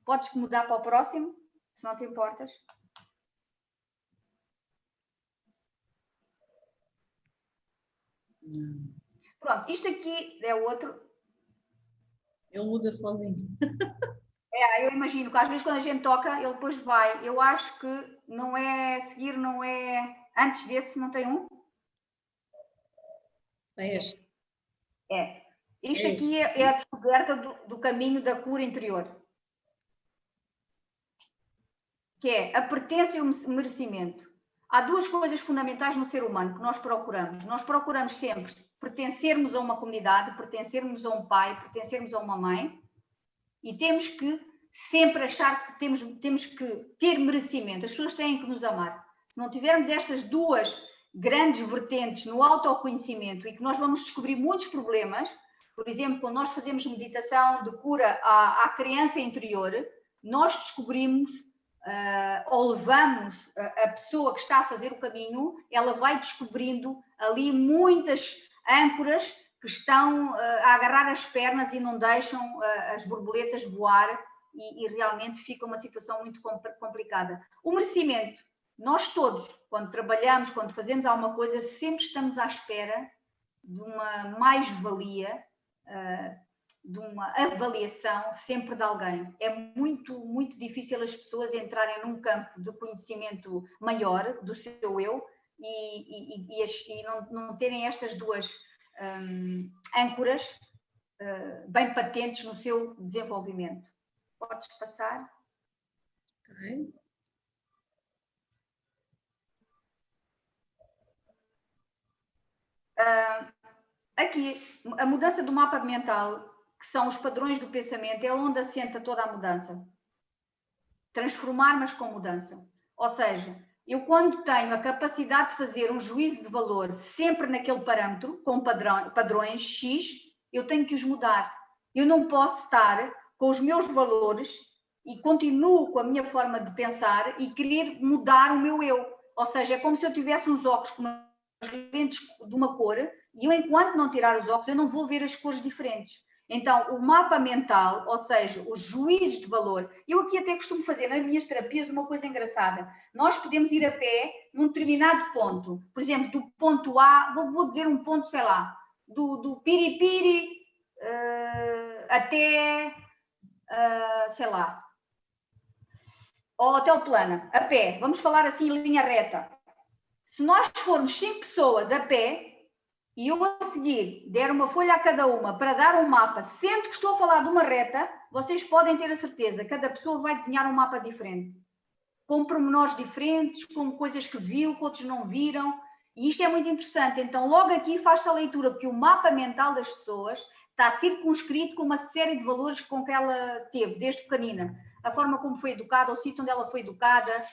Podes mudar para o próximo, se não te importas. Pronto, isto aqui é o outro. Ele muda sozinho. Eu imagino que às vezes quando a gente toca, ele depois vai. Eu acho que não é seguir, não é... Antes desse, não tem um? É este. É. Isto aqui é a descoberta do caminho da cura interior. Que é a pertença e o merecimento. Há duas coisas fundamentais no ser humano que nós procuramos. Nós procuramos sempre pertencermos a uma comunidade, pertencermos a um pai, pertencermos a uma mãe, e temos que sempre achar que temos que ter merecimento. As pessoas têm que nos amar. Se não tivermos estas duas grandes vertentes no autoconhecimento e que nós vamos descobrir muitos problemas, por exemplo, quando nós fazemos meditação de cura à criança interior, nós descobrimos ou levamos a pessoa que está a fazer o caminho, ela vai descobrindo ali muitas âncoras que estão a agarrar as pernas e não deixam as borboletas voar e realmente fica uma situação muito complicada. O merecimento. Nós todos, quando trabalhamos, quando fazemos alguma coisa, sempre estamos à espera de uma mais-valia, de uma avaliação sempre de alguém. É muito, muito difícil as pessoas entrarem num campo de conhecimento maior do seu eu e não terem estas duas âncoras bem patentes no seu desenvolvimento. Podes passar? Ok. Aqui, a mudança do mapa mental, que são os padrões do pensamento, é onde assenta toda a mudança. Transformar, mas com mudança. Ou seja, eu quando tenho a capacidade de fazer um juízo de valor sempre naquele parâmetro, com padrões X, eu tenho que os mudar. Eu não posso estar com os meus valores e continuo com a minha forma de pensar e querer mudar o meu eu. Ou seja, é como se eu tivesse uns óculos com umas lentes de uma cor e eu, enquanto não tirar os óculos, eu não vou ver as cores diferentes. Então, o mapa mental, ou seja, os juízos de valor, eu aqui até costumo fazer nas minhas terapias uma coisa engraçada. Nós podemos ir a pé num determinado ponto. Por exemplo, do ponto A, vou dizer um ponto, sei lá, do Piripiri até, sei lá, ao Hotel Plana, a pé. Vamos falar assim em linha reta. Se nós formos 5 pessoas a pé, e eu a seguir der uma folha a cada uma para dar um mapa, sendo que estou a falar de uma reta, vocês podem ter a certeza, cada pessoa vai desenhar um mapa diferente, com pormenores diferentes, com coisas que viu, que outros não viram, e isto é muito interessante. Então logo aqui faz-se a leitura, porque o mapa mental das pessoas está circunscrito com uma série de valores com que ela teve, desde pequenina. A forma como foi educada, o sítio onde ela foi educada,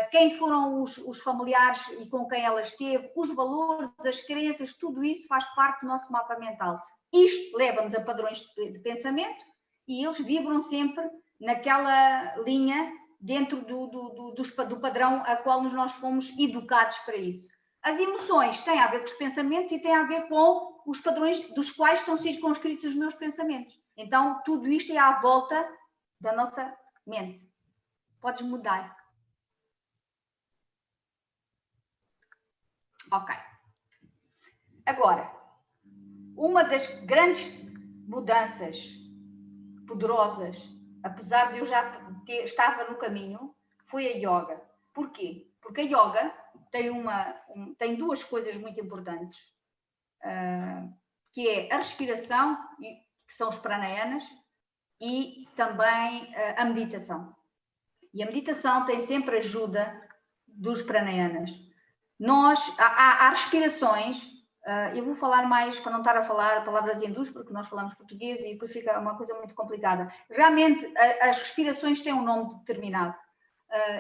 quem foram os familiares e com quem ela esteve, os valores, as crenças, tudo isso faz parte do nosso mapa mental. Isto leva-nos a padrões de pensamento e eles vibram sempre naquela linha dentro do padrão a qual nós fomos educados para isso. As emoções têm a ver com os pensamentos e têm a ver com os padrões dos quais estão circunscritos os meus pensamentos. Então, tudo isto é à volta da nossa mente. Podes mudar. Ok. Agora, uma das grandes mudanças poderosas, apesar de eu já estava no caminho, foi a yoga. Porquê? Porque a yoga tem duas coisas muito importantes, que é a respiração, que são os pranayamas, e também a meditação. E a meditação tem sempre ajuda dos pranayamas. Há respirações, eu vou falar mais, para não estar a falar palavras hindus, porque nós falamos português e depois fica uma coisa muito complicada. Realmente, as respirações têm um nome determinado,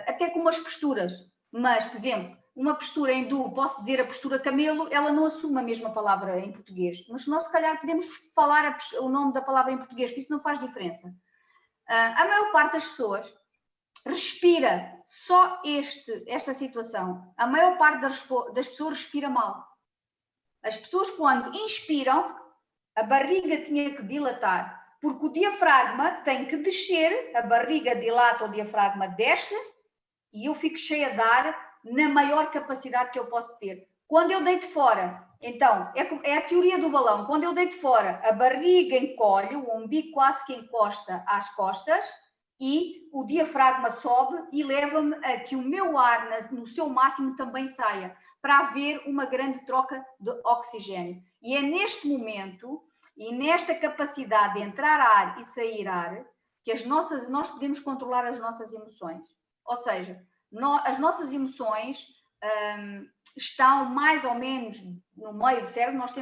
até como as posturas. Mas, por exemplo, uma postura hindu, posso dizer a postura camelo, ela não assume a mesma palavra em português. Mas nós, se calhar, podemos falar o nome da palavra em português, porque isso não faz diferença. A maior parte das pessoas respira só esta situação. A maior parte das pessoas respira mal. As pessoas, quando inspiram, a barriga tinha que dilatar, porque o diafragma tem que descer, a barriga dilata, o diafragma desce, e eu fico cheia de ar na maior capacidade que eu posso ter. Quando eu deito fora, então, é a teoria do balão, quando eu deito fora, a barriga encolhe, o umbigo quase que encosta às costas, e o diafragma sobe e leva-me a que o meu ar, no seu máximo, também saia, para haver uma grande troca de oxigênio. E é neste momento, e nesta capacidade de entrar ar e sair ar, que nós podemos controlar as nossas emoções. Ou seja, as nossas emoções estão mais ou menos no meio do cérebro. Nós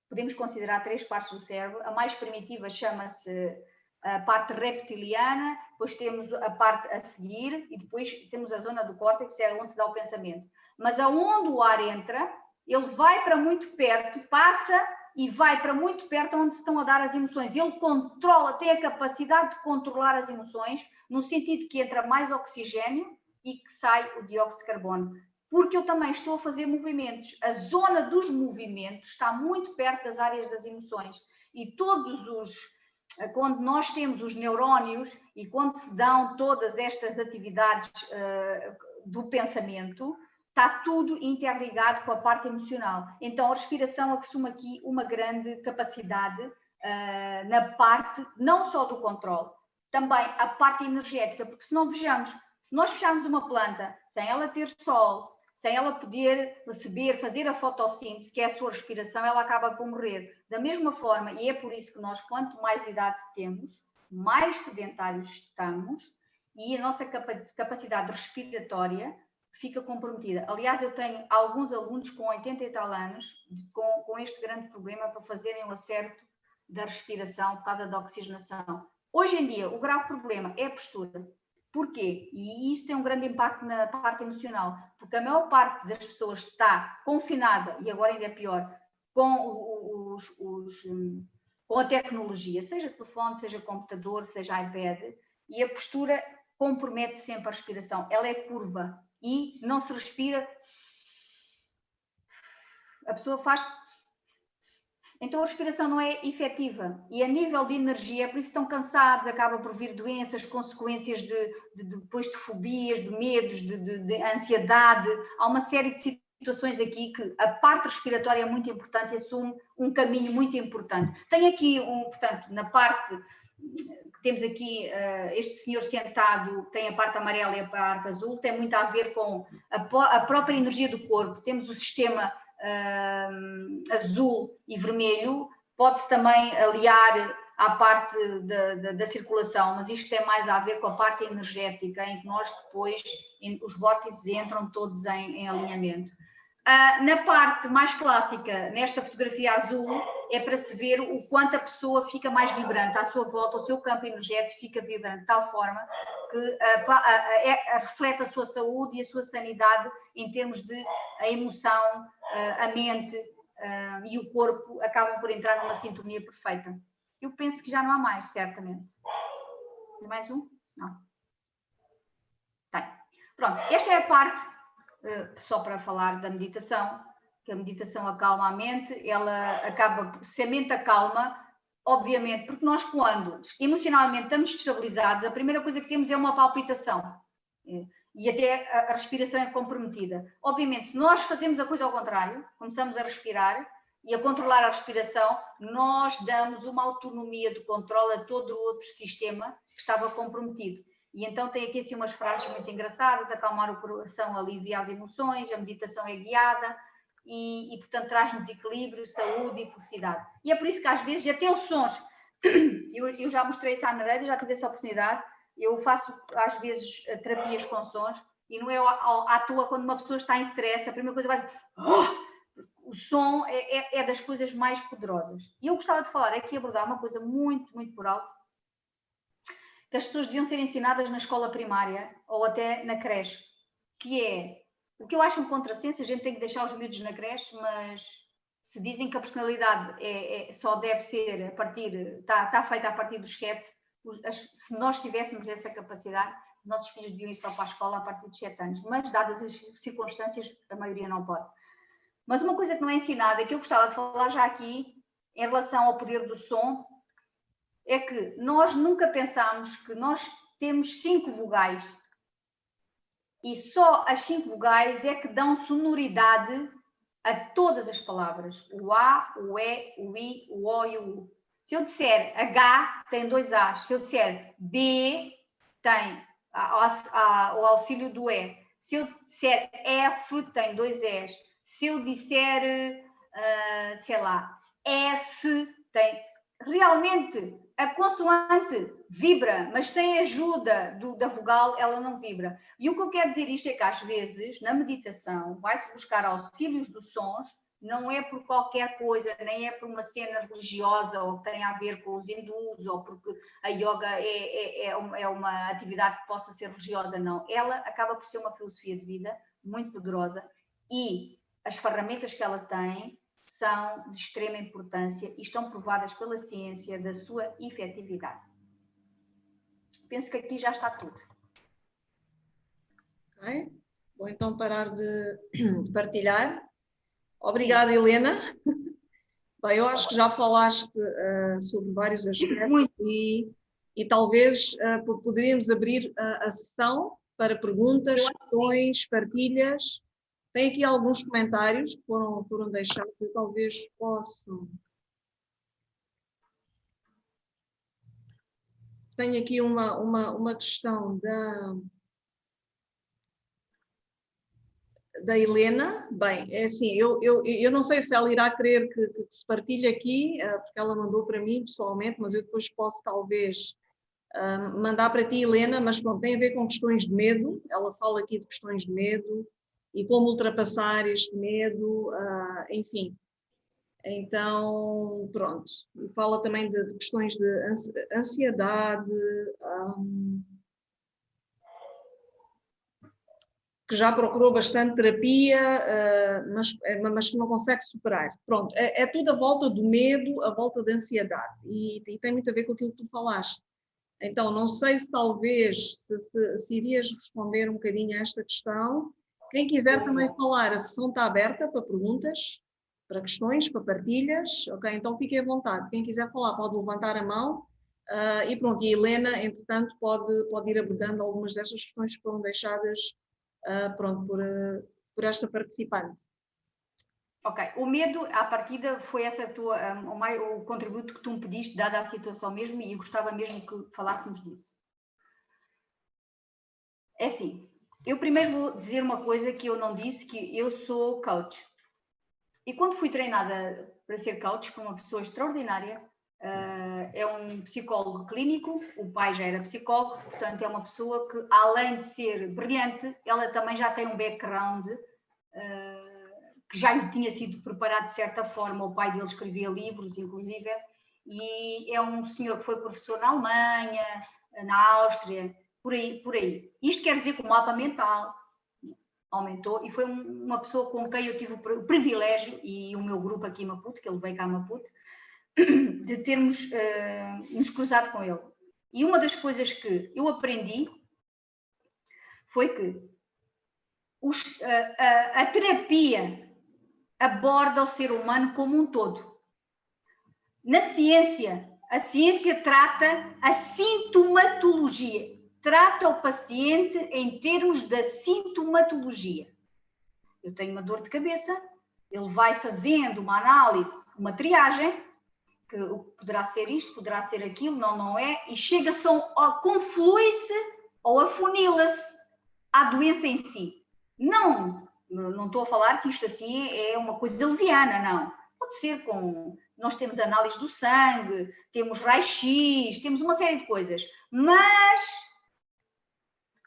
podemos considerar 3 partes do cérebro. A mais primitiva chama-se a parte reptiliana, depois temos a parte a seguir e depois temos a zona do córtex, que é onde se dá o pensamento. Mas aonde o ar entra, ele vai para muito perto, passa e vai para muito perto onde se estão a dar as emoções. Ele controla, tem a capacidade de controlar as emoções, no sentido que entra mais oxigênio e que sai o dióxido de carbono. Porque eu também estou a fazer movimentos. A zona dos movimentos está muito perto das áreas das emoções. E quando nós temos os neurónios e quando se dão todas estas atividades do pensamento, está tudo interligado com a parte emocional. Então, a respiração assume aqui uma grande capacidade na parte, não só do controle, também a parte energética, porque se nós fecharmos uma planta sem ela ter sol, sem ela poder receber, fazer a fotossíntese, que é a sua respiração, ela acaba por morrer. Da mesma forma, e é por isso que nós, quanto mais idade temos, mais sedentários estamos e a nossa capacidade respiratória fica comprometida. Aliás, eu tenho alguns alunos com 80 e tal anos com este grande problema para fazerem o acerto da respiração por causa da oxigenação. Hoje em dia, o grave problema é a postura. Porquê? E isso tem um grande impacto na parte emocional, porque a maior parte das pessoas está confinada, e agora ainda é pior, com a tecnologia, seja telefone, seja computador, seja iPad, e a postura compromete sempre a respiração. Ela é curva e não se respira. A pessoa faz... Então a respiração não é efetiva. E a nível de energia, por isso estão cansados, acaba por vir doenças, consequências depois de fobias, de medos, de ansiedade. Há uma série de situações aqui que a parte respiratória é muito importante e assume um caminho muito importante. Tem aqui, portanto, na parte temos aqui este senhor sentado, tem a parte amarela e a parte azul, tem muito a ver com a própria energia do corpo. Temos o sistema azul e vermelho, pode-se também aliar à parte da circulação, mas isto tem mais a ver com a parte energética, em que nós depois, os vórtices entram todos em alinhamento. Na parte mais clássica, nesta fotografia azul, é para se ver o quanto a pessoa fica mais vibrante à sua volta, o seu campo energético fica vibrante de tal forma que reflete a sua saúde e a sua sanidade em termos de a emoção, a mente e o corpo acabam por entrar numa sintonia perfeita. Eu penso que já não há mais, certamente. Tem mais um? Não. Tem. Pronto, esta é a parte... só para falar da meditação, que a meditação acalma a mente, ela acaba, se a mente acalma, obviamente, porque nós quando emocionalmente estamos destabilizados, a primeira coisa que temos é uma palpitação, e até a respiração é comprometida. Obviamente, se nós fazemos a coisa ao contrário, começamos a respirar e a controlar a respiração, nós damos uma autonomia de controle a todo o outro sistema que estava comprometido. E então tem aqui assim umas frases muito engraçadas: acalmar o coração alivia as emoções, a meditação é guiada e portanto traz-nos equilíbrio, saúde e felicidade. E é por isso que às vezes até os sons, eu já mostrei isso à Nereida, já tive essa oportunidade, eu faço às vezes terapias com sons e não é à toa quando uma pessoa está em stress, a primeira coisa vai ser... O som é das coisas mais poderosas. E eu gostava de falar aqui, abordar uma coisa muito, muito por alto, que as pessoas deviam ser ensinadas na escola primária ou até na creche, que é, o que eu acho um contrassenso, a gente tem que deixar os miúdos na creche, mas se dizem que a personalidade só deve ser a partir, está feita a partir dos 7, se nós tivéssemos essa capacidade, nossos filhos deviam ir só para a escola a partir dos 7 anos, mas dadas as circunstâncias, a maioria não pode. Mas uma coisa que não é ensinada, que eu gostava de falar já aqui, em relação ao poder do som, é que nós nunca pensámos que nós temos 5 vogais e só as 5 vogais é que dão sonoridade a todas as palavras. O A, o E, o I, o O e o U. Se eu disser H, tem 2 As. Se eu disser B, tem o auxílio do E. Se eu disser F, tem 2 Es. Se eu disser, sei lá, S, tem... Realmente, a consoante vibra, mas sem a ajuda da vogal, ela não vibra. E o que eu quero dizer isto é que, às vezes, na meditação, vai-se buscar auxílios dos sons, não é por qualquer coisa, nem é por uma cena religiosa, ou que tem a ver com os hindus, ou porque a yoga é uma atividade que possa ser religiosa, não. Ela acaba por ser uma filosofia de vida muito poderosa e as ferramentas que ela tem são de extrema importância e estão provadas pela ciência da sua efetividade. Penso que aqui já está tudo. Ok. Vou então parar de partilhar. Obrigada, Helena. Bem, eu acho que já falaste sobre vários aspectos e talvez poderíamos abrir a sessão para perguntas, questões, partilhas. Tem aqui alguns comentários que foram deixados, eu talvez possa... Tenho aqui uma questão da Helena. Bem, é assim, eu não sei se ela irá querer que se partilhe aqui, porque ela mandou para mim pessoalmente, mas eu depois posso talvez mandar para ti, Helena, mas pronto, tem a ver com questões de medo. Ela fala aqui de questões de medo e como ultrapassar este medo, enfim. Então, pronto. E fala também de questões de ansiedade, que já procurou bastante terapia, mas que não consegue superar. Pronto, é tudo à volta do medo, à volta da ansiedade. E tem muito a ver com aquilo que tu falaste. Então, não sei se talvez se irias responder um bocadinho a esta questão. Quem quiser também falar, a sessão está aberta para perguntas, para questões, para partilhas. Ok, então fiquem à vontade. Quem quiser falar pode levantar a mão. E pronto, e a Helena, entretanto, pode ir abordando algumas destas questões que foram deixadas pronto, por esta participante. Ok, o medo, à partida, foi essa o contributo que tu me pediste, dada a situação mesmo, e eu gostava mesmo que falássemos disso. É assim, eu primeiro vou dizer uma coisa que eu não disse, que eu sou coach. E quando fui treinada para ser coach, com uma pessoa extraordinária, é um psicólogo clínico, o pai já era psicólogo, portanto é uma pessoa que, além de ser brilhante, ela também já tem um background que já lhe tinha sido preparado de certa forma. O pai dele escrevia livros, inclusive, e é um senhor que foi professor na Alemanha, na Áustria, por aí. Isto quer dizer que o mapa mental aumentou, e foi uma pessoa com quem eu tive o privilégio, e o meu grupo aqui em Maputo, que ele veio cá a Maputo, de termos nos cruzado com ele. E uma das coisas que eu aprendi foi que a terapia aborda o ser humano como um todo. Na ciência, a ciência trata a sintomatologia, trata o paciente em termos da sintomatologia. Eu tenho uma dor de cabeça, ele vai fazendo uma análise, uma triagem, que poderá ser isto, poderá ser aquilo, não é, e chega-se, conflui-se ou afunila-se à doença em si. Não estou a falar que isto assim é uma coisa leviana, não. Pode ser nós temos análise do sangue, temos raio-x, temos uma série de coisas, mas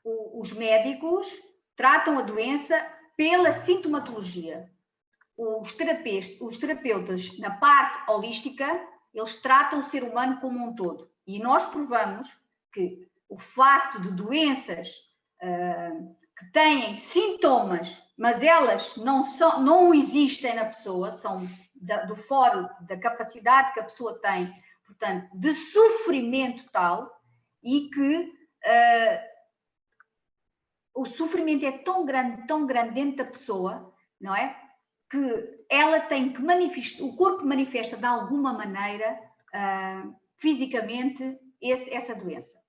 os médicos tratam a doença pela sintomatologia. Os terapeutas, na parte holística, eles tratam o ser humano como um todo. E nós provamos que o facto de doenças que têm sintomas, mas elas não existem na pessoa, são do fórum da capacidade que a pessoa tem, portanto, de sofrimento tal, e que o sofrimento é tão grande dentro da pessoa, não é? Que ela tem que manifestar, o corpo manifesta de alguma maneira, fisicamente, essa doença.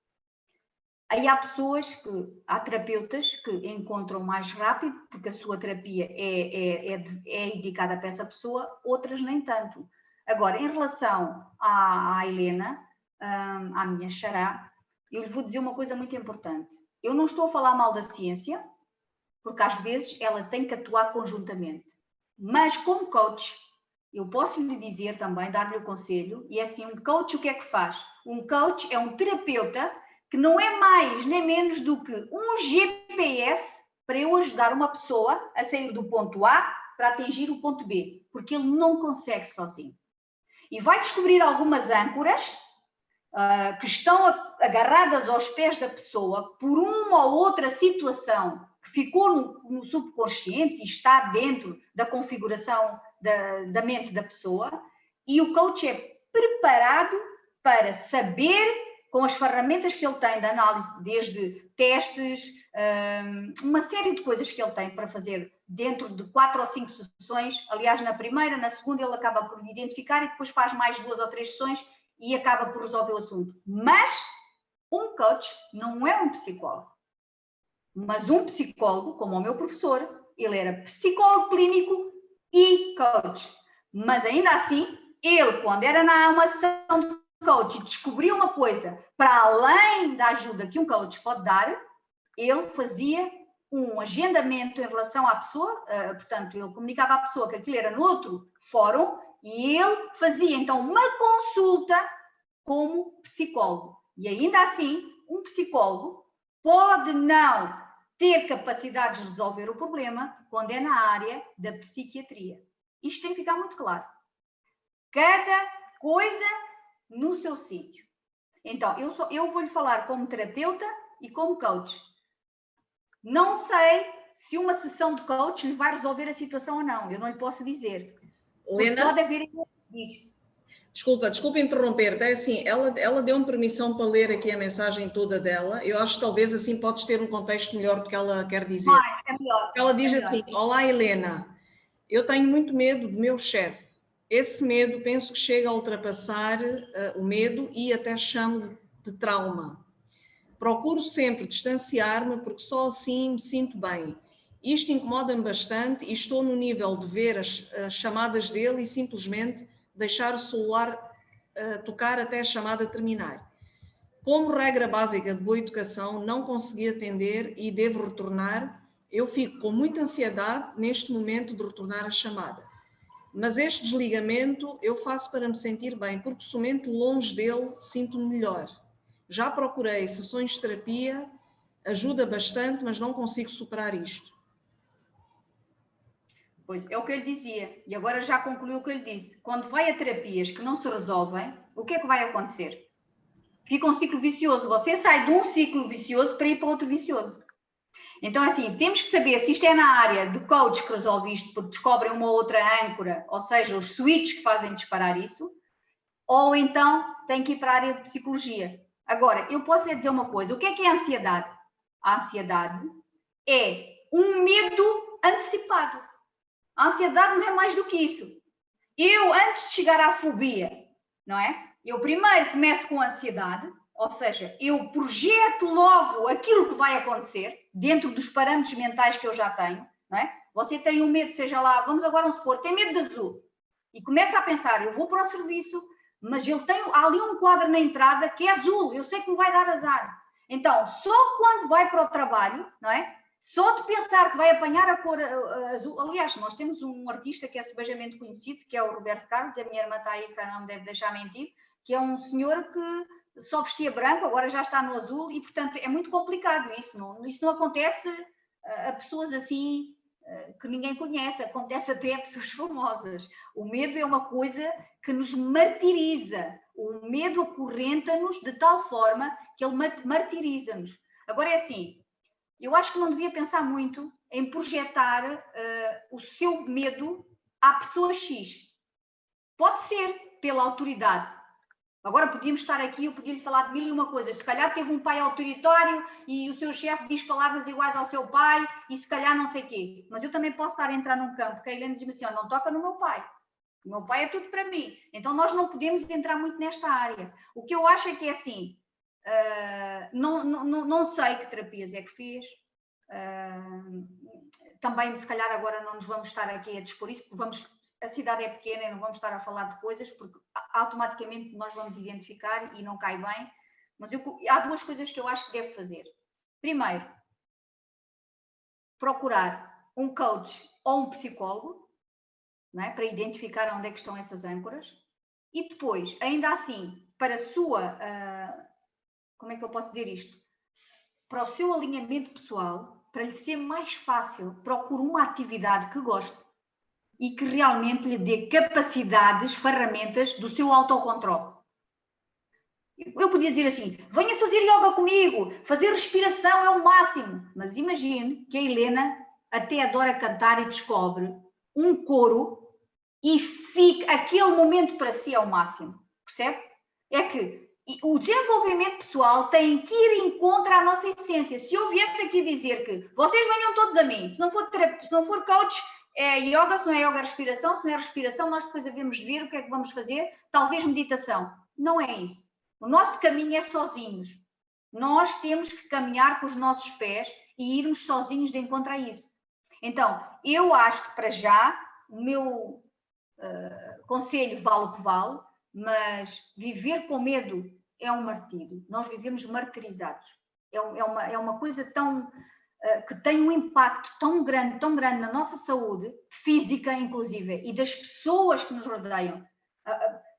Aí há terapeutas que encontram mais rápido, porque a sua terapia é indicada para essa pessoa, outras nem tanto. Agora, em relação à Helena, à minha xará, eu lhe vou dizer uma coisa muito importante. Eu não estou a falar mal da ciência, porque às vezes ela tem que atuar conjuntamente. Mas como coach, eu posso lhe dizer também, dar-lhe o conselho, e é assim, um coach o que é que faz? Um coach é um terapeuta que não é mais nem menos do que um GPS para eu ajudar uma pessoa a sair do ponto A para atingir o ponto B, porque ele não consegue sozinho. E vai descobrir algumas âncoras que estão agarradas aos pés da pessoa por uma ou outra situação que ficou no subconsciente e está dentro da configuração da mente da pessoa, e o coach é preparado para saber, com as ferramentas que ele tem de análise, desde testes, uma série de coisas que ele tem para fazer dentro de 4 ou 5 sessões. Aliás, na primeira, na segunda, ele acaba por identificar e depois faz mais 2 ou 3 sessões e acaba por resolver o assunto. Mas um coach não é um psicólogo. Mas um psicólogo, como o meu professor, ele era psicólogo clínico e coach. Mas ainda assim, ele, quando era uma sessão de coach e descobriu uma coisa para além da ajuda que um coach pode dar, ele fazia um agendamento em relação à pessoa, portanto, ele comunicava à pessoa que aquilo era no outro fórum, e ele fazia então uma consulta como psicólogo. E ainda assim, um psicólogo pode não ter capacidade de resolver o problema quando é na área da psiquiatria. Isto tem que ficar muito claro. Cada coisa no seu sítio. Então, eu vou-lhe falar como terapeuta e como coach. Não sei se uma sessão de coach lhe vai resolver a situação ou não. Eu não lhe posso dizer. Helena? Pode haver isso. Desculpa interromper-te, é assim, ela deu-me permissão para ler aqui a mensagem toda dela. Eu acho que talvez assim podes ter um contexto melhor do que ela quer dizer. É melhor. Ela diz assim: olá Helena, eu tenho muito medo do meu chefe. Esse medo penso que chega a ultrapassar o medo e até chamo de trauma. Procuro sempre distanciar-me porque só assim me sinto bem. Isto incomoda-me bastante e estou no nível de ver as chamadas dele e simplesmente deixar o celular tocar até a chamada terminar. Como regra básica de boa educação, não consegui atender e devo retornar. Eu fico com muita ansiedade neste momento de retornar a chamada. Mas este desligamento eu faço para me sentir bem, porque somente longe dele sinto-me melhor. Já procurei sessões de terapia, ajuda bastante, mas não consigo superar isto. Pois, é o que eu lhe dizia, e agora já concluiu o que eu lhe disse. Quando vai a terapias que não se resolvem, o que é que vai acontecer? Fica um ciclo vicioso. Você sai de um ciclo vicioso para ir para outro vicioso. Então, assim, temos que saber se isto é na área de coach que resolve isto, porque descobrem uma outra âncora, ou seja, os switches que fazem disparar isso, ou então tem que ir para a área de psicologia. Agora, eu posso lhe dizer uma coisa. O que é a ansiedade? A ansiedade é um medo antecipado. A ansiedade não é mais do que isso. Eu, antes de chegar à fobia, não é? Eu primeiro começo com ansiedade, ou seja, eu projeto logo aquilo que vai acontecer, dentro dos parâmetros mentais que eu já tenho, não é? Você tem um medo, seja lá, vamos agora supor, tem medo de azul, e começa a pensar, eu vou para o serviço, mas há ali um quadro na entrada que é azul, eu sei que me vai dar azar. Então, só quando vai para o trabalho, não é? Só de pensar que vai apanhar a cor azul. Aliás, nós temos um artista que é subejamente conhecido, que é o Roberto Carlos, a minha irmã está aí, se calhar não me deve deixar mentir, que é um senhor que só vestia branco, agora já está no azul, e portanto é muito complicado isso. Isso não acontece a pessoas assim que ninguém conhece, acontece até a pessoas famosas. O medo é uma coisa que nos martiriza. O medo acorrenta-nos de tal forma que ele martiriza-nos. Agora é assim, eu acho que não devia pensar muito em projetar o seu medo à pessoa X. Pode ser pela autoridade. Agora podíamos estar aqui, eu podia lhe falar de mil e uma coisas. Se calhar teve um pai autoritário e o seu chefe diz palavras iguais ao seu pai e se calhar não sei o quê. Mas eu também posso estar a entrar num campo que a Helena diz-me assim, não toca no meu pai. O meu pai é tudo para mim. Então nós não podemos entrar muito nesta área. O que eu acho é que é assim, não sei que terapias é que fez. Também, se calhar, agora não nos vamos estar aqui a dispor isso, porque a cidade é pequena e não vamos estar a falar de coisas, porque automaticamente nós vamos identificar e não cai bem. Mas há duas coisas que eu acho que deve fazer. Primeiro, procurar um coach ou um psicólogo, não é? Para identificar onde é que estão essas âncoras. E depois, ainda assim, para a sua... como é que eu posso dizer isto? Para o seu alinhamento pessoal, para lhe ser mais fácil, procure uma atividade que goste e que realmente lhe dê capacidades, ferramentas do seu autocontrole. Eu podia dizer assim, venha fazer yoga comigo, fazer respiração é o máximo. Mas imagine que a Helena até adora cantar e descobre um coro e aquele momento para si é o máximo. Percebe? É que o desenvolvimento pessoal tem que ir em contra a nossa essência. Se eu viesse aqui dizer que vocês venham todos a mim, se não for coach, é yoga, se não é yoga, é respiração, se não é respiração, nós depois devemos ver o que é que vamos fazer, talvez meditação. Não é isso. O nosso caminho é sozinhos. Nós temos que caminhar com os nossos pés e irmos sozinhos de encontro a isso. Então, eu acho que para já, o meu conselho vale o que vale, mas viver com medo é um martírio. Nós vivemos martirizados. É uma coisa tão... que tem um impacto tão grande na nossa saúde, física inclusive, e das pessoas que nos rodeiam.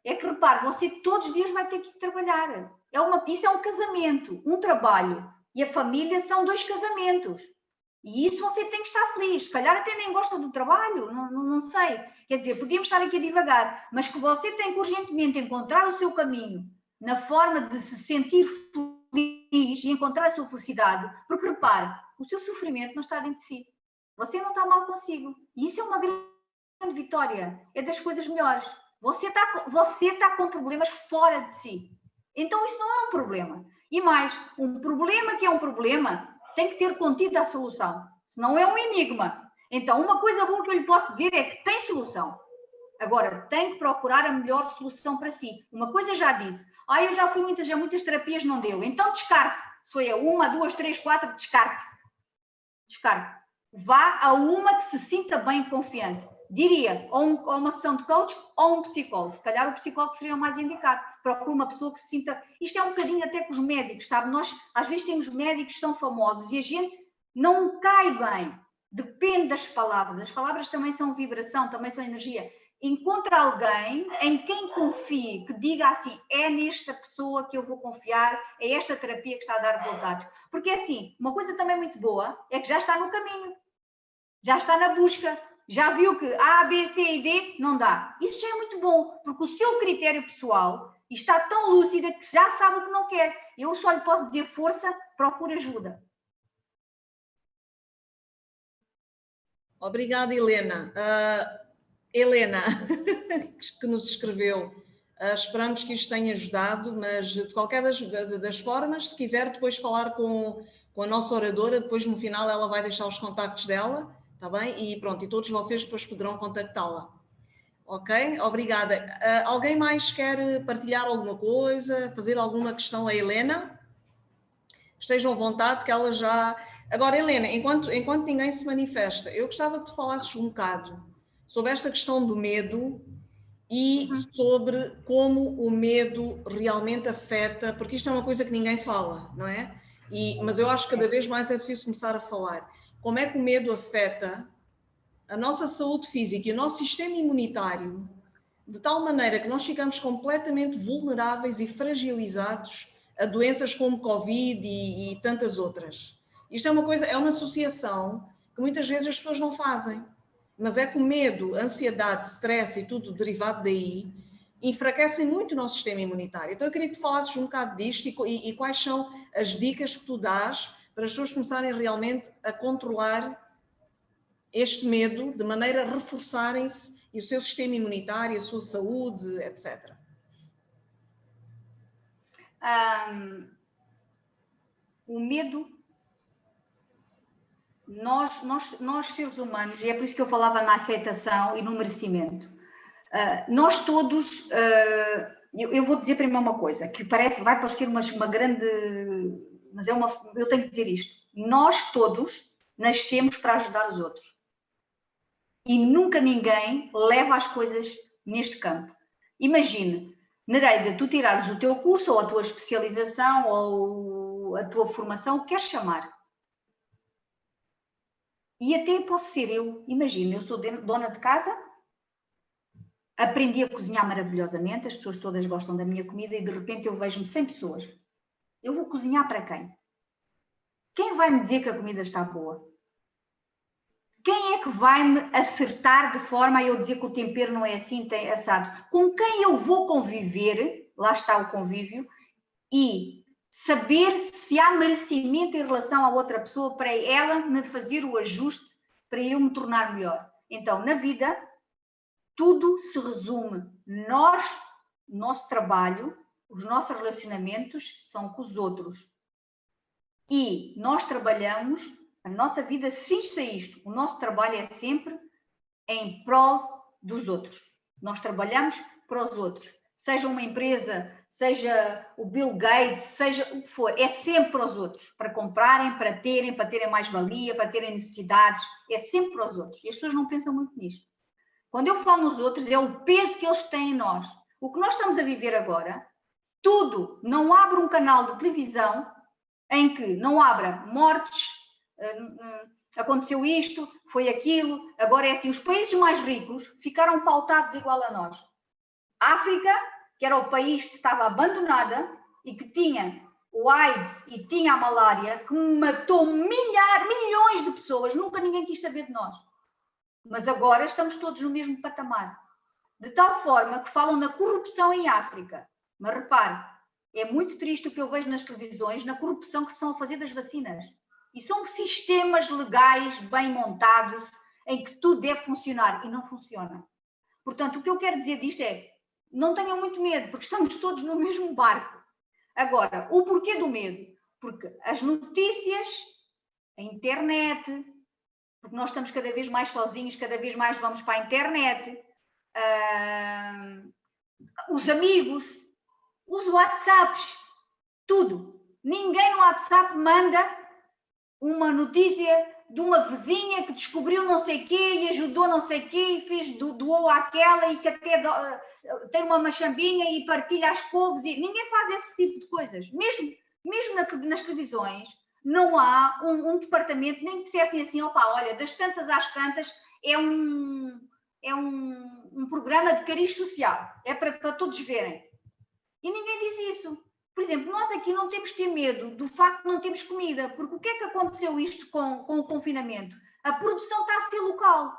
É que, repare, você todos os dias vai ter que trabalhar. Isso é um casamento, um trabalho. E a família são dois casamentos. E isso você tem que estar feliz. Se calhar até nem gosta do trabalho, não sei. Quer dizer, podíamos estar aqui a divagar, mas que você tem que urgentemente encontrar o seu caminho na forma de se sentir feliz e encontrar a sua felicidade. Porque, repare, o seu sofrimento não está dentro de si. Você não está mal consigo. E isso é uma grande vitória. É das coisas melhores. Você está com problemas fora de si. Então isso não é um problema. E mais, um problema que é um problema tem que ter contido a solução. Senão é um enigma. Então, uma coisa boa que eu lhe posso dizer é que tem solução. Agora, tem que procurar a melhor solução para si. Uma coisa já disse. Eu já fui muitas terapias, não deu. Então descarte. Se foi a 1, 2, 3, 4, descarte. Descarte. vá a uma que se sinta bem confiante. Diria, ou uma sessão de coach ou um psicólogo. Se calhar o psicólogo seria o mais indicado. Procura uma pessoa que se sinta... Isto é um bocadinho até com os médicos, sabe? Nós, às vezes, temos médicos tão famosos e a gente não cai bem. Depende das palavras. As palavras também são vibração, também são energia. Encontra alguém em quem confie, que diga assim, é nesta pessoa que eu vou confiar, é esta terapia que está a dar resultados. Porque assim, uma coisa também muito boa é que já está no caminho, já está na busca, já viu que A, B, C e D não dá. Isso já é muito bom, porque o seu critério pessoal está tão lúcida que já sabe o que não quer. Eu só lhe posso dizer força, procure ajuda. Obrigada, Helena. Helena, que nos escreveu, esperamos que isto tenha ajudado, mas de qualquer das formas, se quiser depois falar com a nossa oradora, depois no final ela vai deixar os contactos dela, está bem? E pronto, e todos vocês depois poderão contactá-la. Ok? Obrigada. Alguém mais quer partilhar alguma coisa, fazer alguma questão a Helena? Estejam à vontade que ela já... Agora, Helena, enquanto ninguém se manifesta, eu gostava que tu falasses um bocado sobre esta questão do medo e sobre como o medo realmente afeta, porque isto é uma coisa que ninguém fala, não é? Mas eu acho que cada vez mais é preciso começar a falar. Como é que o medo afeta a nossa saúde física e o nosso sistema imunitário de tal maneira que nós ficamos completamente vulneráveis e fragilizados a doenças como Covid e tantas outras. Isto é uma coisa, é uma associação que muitas vezes as pessoas não fazem. Mas é que o medo, ansiedade, stress e tudo derivado daí enfraquecem muito o nosso sistema imunitário. Então eu queria que tu falasses um bocado disto e quais são as dicas que tu dás para as pessoas começarem realmente a controlar este medo de maneira a reforçarem-se e o seu sistema imunitário, a sua saúde, etc. O medo... Nós seres humanos, e é por isso que eu falava na aceitação e no merecimento, nós todos, eu vou dizer primeiro uma coisa, que vai parecer uma grande, mas eu tenho que dizer isto, nós todos nascemos para ajudar os outros. E nunca ninguém leva as coisas neste campo. Imagine, Nereida, tu tirares o teu curso, ou a tua especialização, ou a tua formação, o que queres chamar? E até posso ser eu. Imagina, eu sou dona de casa, aprendi a cozinhar maravilhosamente, as pessoas todas gostam da minha comida e de repente eu vejo-me 100 pessoas. Eu vou cozinhar para quem? Quem vai me dizer que a comida está boa? Quem é que vai me acertar de forma a eu dizer que o tempero não é assim, tem assado? Com quem eu vou conviver, lá está o convívio, e saber se há merecimento em relação à outra pessoa para ela me fazer o ajuste para eu me tornar melhor. Então, na vida, tudo se resume. Nosso trabalho, os nossos relacionamentos são com os outros. E nós trabalhamos, a nossa vida cinge-se a isto. O nosso trabalho é sempre em prol dos outros. Nós trabalhamos para os outros. Seja uma empresa, seja o Bill Gates, seja o que for, é sempre para os outros, para comprarem, para terem mais-valia, para terem necessidades, é sempre para os outros. E as pessoas não pensam muito nisto. Quando eu falo nos outros, é o peso que eles têm em nós. O que nós estamos a viver agora, tudo, não abre um canal de televisão em que não abra mortes, aconteceu isto, foi aquilo, agora é assim. Os países mais ricos ficaram pautados igual a nós. A África, que era o país que estava abandonada e que tinha o AIDS e tinha a malária, que matou milhões de pessoas, nunca ninguém quis saber de nós. Mas agora estamos todos no mesmo patamar. De tal forma que falam na corrupção em África. Mas repare, é muito triste o que eu vejo nas televisões, na corrupção que se estão a fazer das vacinas. E são sistemas legais, bem montados, em que tudo deve funcionar e não funciona. Portanto, o que eu quero dizer disto é, não tenham muito medo, porque estamos todos no mesmo barco. Agora, o porquê do medo? Porque as notícias, a internet, porque nós estamos cada vez mais sozinhos, cada vez mais vamos para a internet, os amigos, os WhatsApps, tudo. Ninguém no WhatsApp manda uma notícia de uma vizinha que descobriu não sei o quê e ajudou não sei o quê e doou àquela e que até tem uma machambinha e partilha as couves. E ninguém faz esse tipo de coisas. Mesmo nas televisões, não há um departamento, nem que dissessem assim, opa, olha, das tantas às tantas é um programa de cariz social. É para todos verem. E ninguém diz isso. Por exemplo, nós aqui não temos que ter medo do facto de não termos comida, porque o que é que aconteceu isto com o confinamento? A produção está a ser local.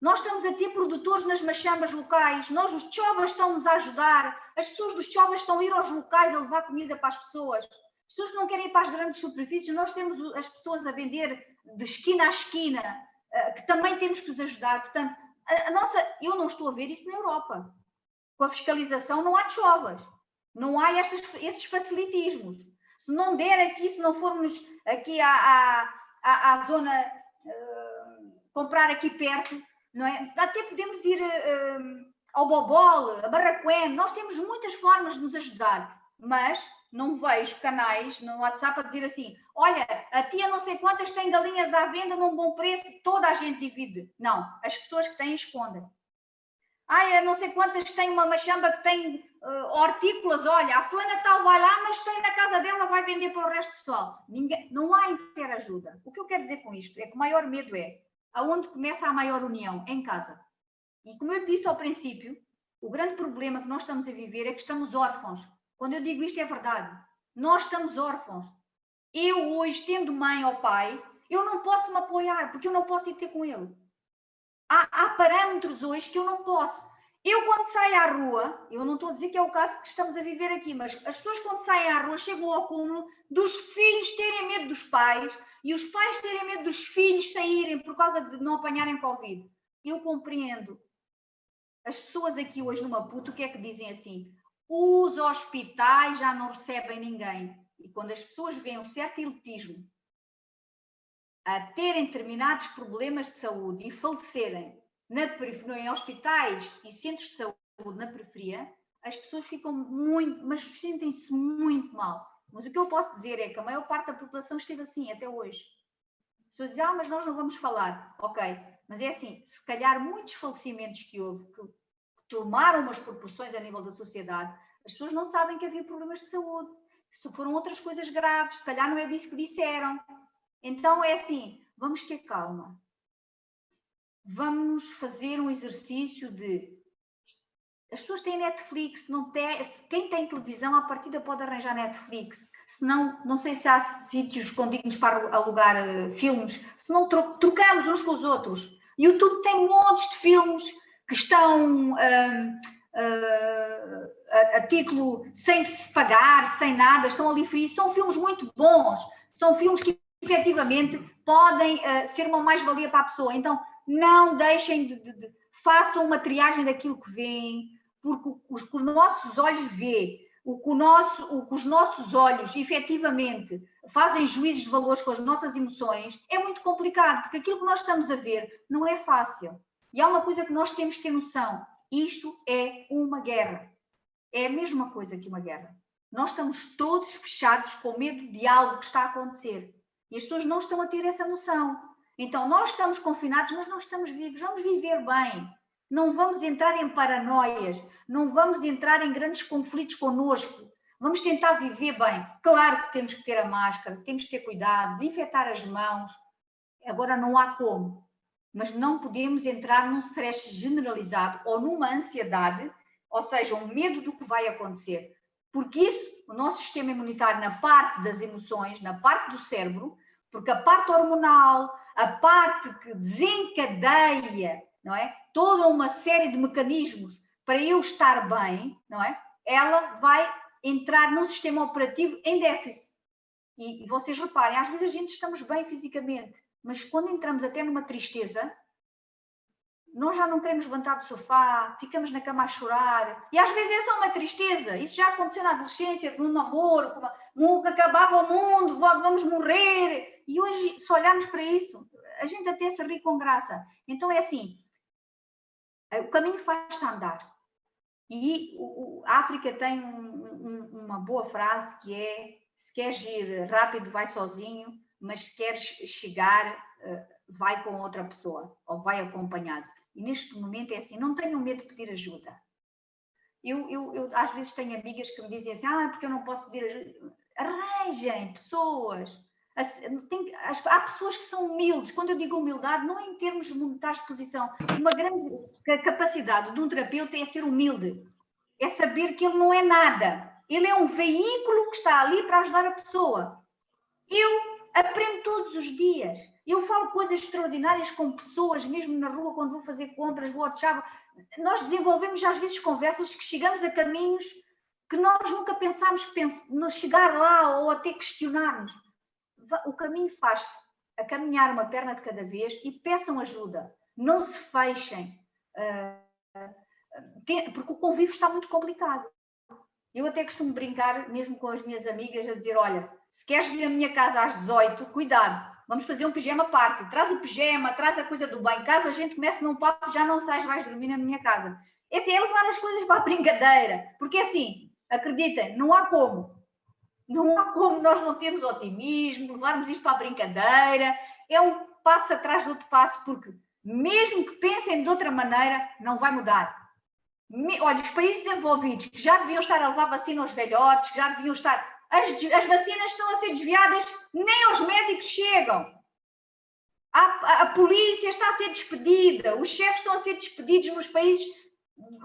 Nós estamos a ter produtores nas machambas locais, os tchovas estão-nos a ajudar, as pessoas dos tchovas estão a ir aos locais a levar comida para as pessoas. As pessoas não querem ir para as grandes superfícies, nós temos as pessoas a vender de esquina a esquina, que também temos que os ajudar. Portanto, eu não estou a ver isso na Europa. Com a fiscalização não há tchovas. Não há esses facilitismos. Se não der aqui, se não formos aqui à zona, comprar aqui perto, não é? Até podemos ir ao Bobol, a Barraquém. Nós temos muitas formas de nos ajudar, mas não vejo canais no WhatsApp a dizer assim, olha, a tia não sei quantas tem galinhas à venda num bom preço, toda a gente divide. Não, as pessoas que têm escondem. Eu não sei quantas tem uma machamba que tem hortícolas, olha, a fulana tal vai lá, mas tem na casa dela, vai vender para o resto do pessoal. Não há interajuda. O que eu quero dizer com isto é que o maior medo é aonde começa a maior união, em casa. E como eu disse ao princípio, o grande problema que nós estamos a viver é que estamos órfãos. Quando eu digo isto é verdade. Nós estamos órfãos. Eu hoje, tendo mãe ou pai, eu não posso me apoiar, porque eu não posso ir ter com ele. Há parâmetros hoje que eu não posso. Eu, quando saio à rua, eu não estou a dizer que é o caso que estamos a viver aqui, mas as pessoas, quando saem à rua, chegam ao cúmulo dos filhos terem medo dos pais e os pais terem medo dos filhos saírem por causa de não apanharem Covid. Eu compreendo. As pessoas aqui hoje no Maputo, o que é que dizem assim? Os hospitais já não recebem ninguém. E quando as pessoas veem um certo elitismo a terem determinados problemas de saúde e falecerem em hospitais e centros de saúde na periferia, as pessoas ficam mas sentem-se muito mal. Mas o que eu posso dizer é que a maior parte da população esteve assim até hoje. As pessoas dizem, mas nós não vamos falar. Ok, mas é assim, se calhar muitos falecimentos que houve, que tomaram umas proporções a nível da sociedade, as pessoas não sabem que havia problemas de saúde. Se foram outras coisas graves, se calhar não é disso que disseram. Então é assim, vamos ter calma. Vamos fazer um exercício de... As pessoas têm Netflix, quem tem televisão à partida pode arranjar Netflix. Se não sei se há sítios condignos para alugar filmes. Se não, trocamos uns com os outros. YouTube tem montes de filmes que estão a título sem se pagar, sem nada, estão ali free. São filmes muito bons. São filmes que efetivamente podem ser uma mais-valia para a pessoa. Então, não deixem façam uma triagem daquilo que veem, porque o que os nossos olhos veem, o que os nossos olhos efetivamente fazem juízos de valores com as nossas emoções, é muito complicado, porque aquilo que nós estamos a ver não é fácil. E há uma coisa que nós temos que ter noção, isto é uma guerra. É a mesma coisa que uma guerra. Nós estamos todos fechados com medo de algo que está a acontecer. E as pessoas não estão a ter essa noção. Então, nós estamos confinados, mas não estamos vivos. Vamos viver bem. Não vamos entrar em paranoias. Não vamos entrar em grandes conflitos connosco. Vamos tentar viver bem. Claro que temos que ter a máscara, temos que ter cuidado, desinfetar as mãos. Agora não há como. Mas não podemos entrar num stress generalizado ou numa ansiedade, ou seja, um medo do que vai acontecer. Porque isso, o nosso sistema imunitário, na parte das emoções, na parte do cérebro, porque a parte hormonal, a parte que desencadeia, não é? Toda uma série de mecanismos para eu estar bem, não é? Ela vai entrar num sistema operativo em déficit. E vocês reparem, às vezes a gente estamos bem fisicamente, mas quando entramos até numa tristeza, nós já não queremos levantar do sofá, ficamos na cama a chorar. E às vezes é só uma tristeza. Isso já aconteceu na adolescência, no namoro, que acabava o mundo, vamos morrer. E hoje, se olharmos para isso, a gente até se ri com graça. Então é assim, o caminho faz-se andar. E a África tem uma boa frase que é: se queres ir rápido, vai sozinho, mas se queres chegar, vai com outra pessoa ou vai acompanhado. E neste momento é assim, não tenham medo de pedir ajuda. Eu às vezes tenho amigas que me dizem assim, porque eu não posso pedir ajuda. Arranjem pessoas. Há pessoas que são humildes. Quando eu digo humildade, não é em termos monetários de posição. Uma grande capacidade de um terapeuta é ser humilde. É saber que ele não é nada. Ele é um veículo que está ali para ajudar a pessoa. Eu aprendo todos os dias. Eu falo coisas extraordinárias com pessoas, mesmo na rua, quando vou fazer compras, vou ao Chavo. Nós desenvolvemos às vezes conversas que chegamos a caminhos que nós nunca pensámos chegar lá ou até questionarmos. O caminho faz-se a caminhar uma perna de cada vez e peçam ajuda. Não se fechem, porque o convívio está muito complicado. Eu até costumo brincar, mesmo com as minhas amigas, a dizer, olha, se queres vir à minha casa às 18, cuidado, vamos fazer um pijama party, traz o pijama, traz a coisa do bem, caso a gente comece num papo, já não sais, vais dormir na minha casa. É até levar as coisas para a brincadeira, porque assim, acreditem, não há como nós não termos otimismo, levarmos isto para a brincadeira, é um passo atrás do outro passo, porque mesmo que pensem de outra maneira, não vai mudar. Olha, os países desenvolvidos que já deviam estar a levar vacina aos velhotes, que já deviam estar... As vacinas estão a ser desviadas, nem aos médicos chegam. A polícia está a ser despedida, os chefes estão a ser despedidos nos países.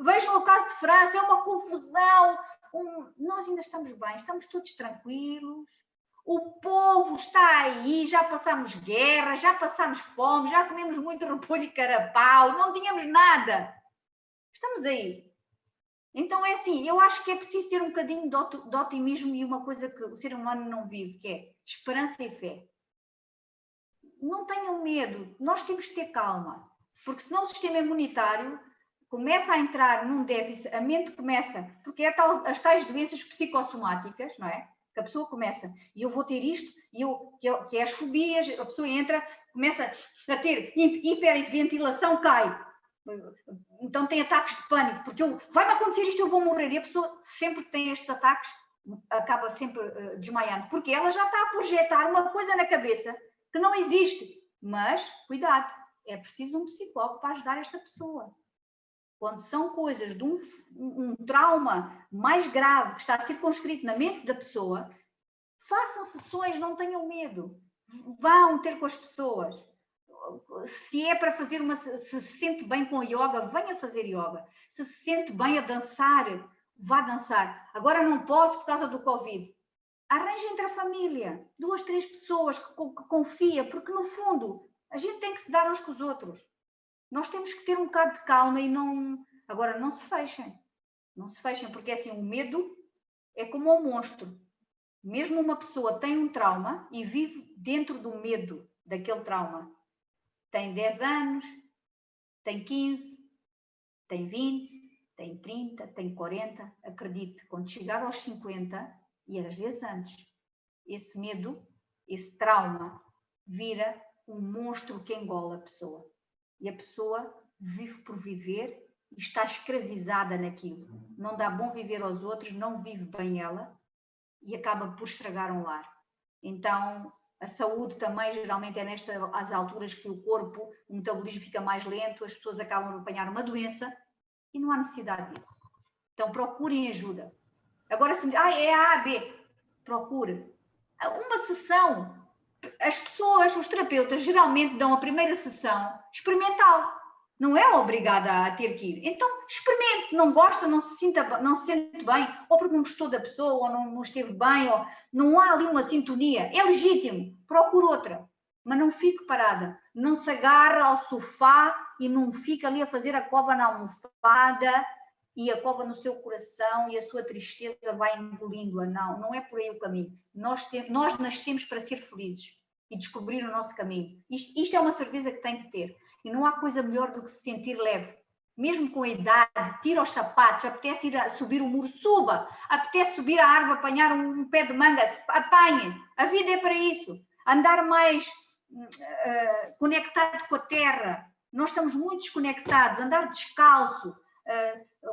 Vejam o caso de França, é uma confusão. Nós ainda estamos bem, estamos todos tranquilos. O povo está aí, já passámos guerra, já passámos fome, já comemos muito repolho e carapau, não tínhamos nada. Estamos aí. Então é assim, eu acho que é preciso ter um bocadinho de otimismo e uma coisa que o ser humano não vive, que é esperança e fé. Não tenham medo, nós temos que ter calma, porque senão o sistema imunitário começa a entrar num déficit, a mente começa, porque é as tais doenças psicossomáticas, não é? Que a pessoa começa, e eu vou ter isto, que é as fobias, a pessoa entra, começa a ter hiperventilação, cai. Então tem ataques de pânico, porque vai-me acontecer isto, eu vou morrer. E a pessoa sempre que tem estes ataques, acaba sempre desmaiando, porque ela já está a projetar uma coisa na cabeça que não existe. Mas, cuidado, é preciso um psicólogo para ajudar esta pessoa. Quando são coisas de um trauma mais grave que está a ser conscrito na mente da pessoa, façam sessões, não tenham medo. Vão ter com as pessoas. Se é para fazer se sente bem com yoga, venha fazer yoga. Se sente bem a dançar, vá dançar. Agora não posso por causa do Covid. Arranje entre a família, 2, 3 pessoas que confia, porque no fundo a gente tem que se dar uns com os outros. Nós temos que ter um bocado de calma e não... Agora não se fechem. Não se fechem, porque assim, o medo é como um monstro. Mesmo uma pessoa tem um trauma e vive dentro do medo daquele trauma. Tem 10 anos, tem 15, tem 20, tem 30, tem 40. Acredite, quando chegar aos 50, e às vezes antes, esse medo, esse trauma, vira um monstro que engola a pessoa. E a pessoa vive por viver e está escravizada naquilo. Não dá bom viver aos outros, não vive bem ela e acaba por estragar um lar. Então... A saúde também, geralmente, é nestas alturas que o corpo, o metabolismo fica mais lento, as pessoas acabam de apanhar uma doença e não há necessidade disso. Então, procurem ajuda. Agora, se é A, B, procure. Uma sessão, as pessoas, os terapeutas, geralmente dão a primeira sessão experimental. Não é obrigada a ter que ir. Então, experimente. Não gosta, não se sente bem, ou porque não gostou da pessoa, ou não esteve bem, ou não há ali uma sintonia. É legítimo. Procure outra. Mas não fique parada. Não se agarra ao sofá e não fica ali a fazer a cova na almofada e a cova no seu coração e a sua tristeza vai engolindo-a. Não é por aí o caminho. Nós nascemos para ser felizes e descobrir o nosso caminho. Isto é uma certeza que tem que ter. E não há coisa melhor do que se sentir leve. Mesmo com a idade, tira os sapatos, apetece ir a subir o muro, suba. Apetece subir a árvore, apanhar um pé de manga, apanhe. A vida é para isso. Andar mais conectado com a terra. Nós estamos muito desconectados. Andar descalço,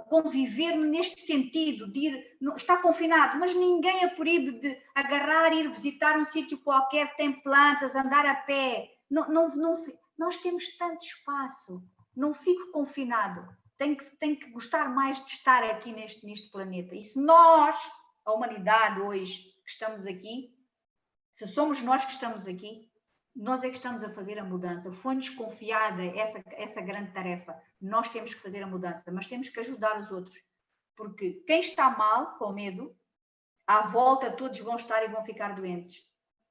conviver neste sentido, de ir, está confinado, mas ninguém é proíbe de agarrar e ir visitar um sítio qualquer que tem plantas, andar a pé. Nós temos tanto espaço, não fico confinado. Tenho que gostar mais de estar aqui neste planeta. E se nós, a humanidade hoje, que estamos aqui, se somos nós que estamos aqui, nós é que estamos a fazer a mudança. Foi-nos confiada essa grande tarefa. Nós temos que fazer a mudança, mas temos que ajudar os outros. Porque quem está mal, com medo, à volta todos vão estar e vão ficar doentes.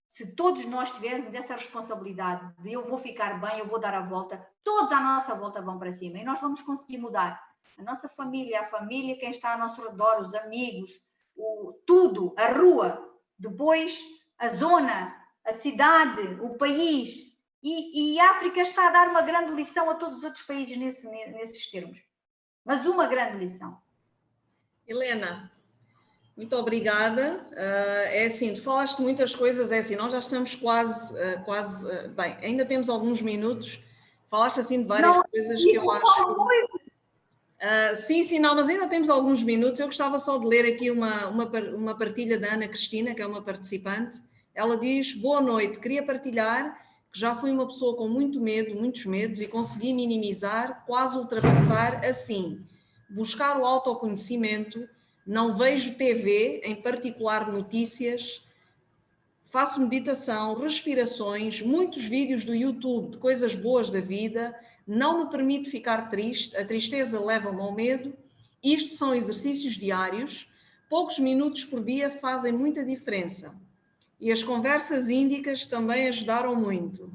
Se todos nós tivermos essa responsabilidade de eu vou ficar bem, eu vou dar a volta, todos à nossa volta vão para cima e nós vamos conseguir mudar. A nossa família, quem está ao nosso redor, os amigos, tudo, a rua, depois a zona, a cidade, o país. E a África está a dar uma grande lição a todos os outros países nesses termos. Mas uma grande lição. Helena, muito obrigada. É assim, tu falaste muitas coisas, é assim, nós já estamos quase, bem, ainda temos alguns minutos. Falaste assim de várias coisas que eu acho... sim, não, mas ainda temos alguns minutos. Eu gostava só de ler aqui uma partilha da Ana Cristina, que é uma participante. Ela diz: boa noite, queria partilhar que já fui uma pessoa com muito medo, muitos medos, e consegui minimizar, quase ultrapassar, assim, buscar o autoconhecimento, não vejo TV, em particular notícias, faço meditação, respirações, muitos vídeos do YouTube de coisas boas da vida, não me permite ficar triste, a tristeza leva-me ao medo. Isto são exercícios diários, poucos minutos por dia fazem muita diferença. E as conversas índicas também ajudaram muito.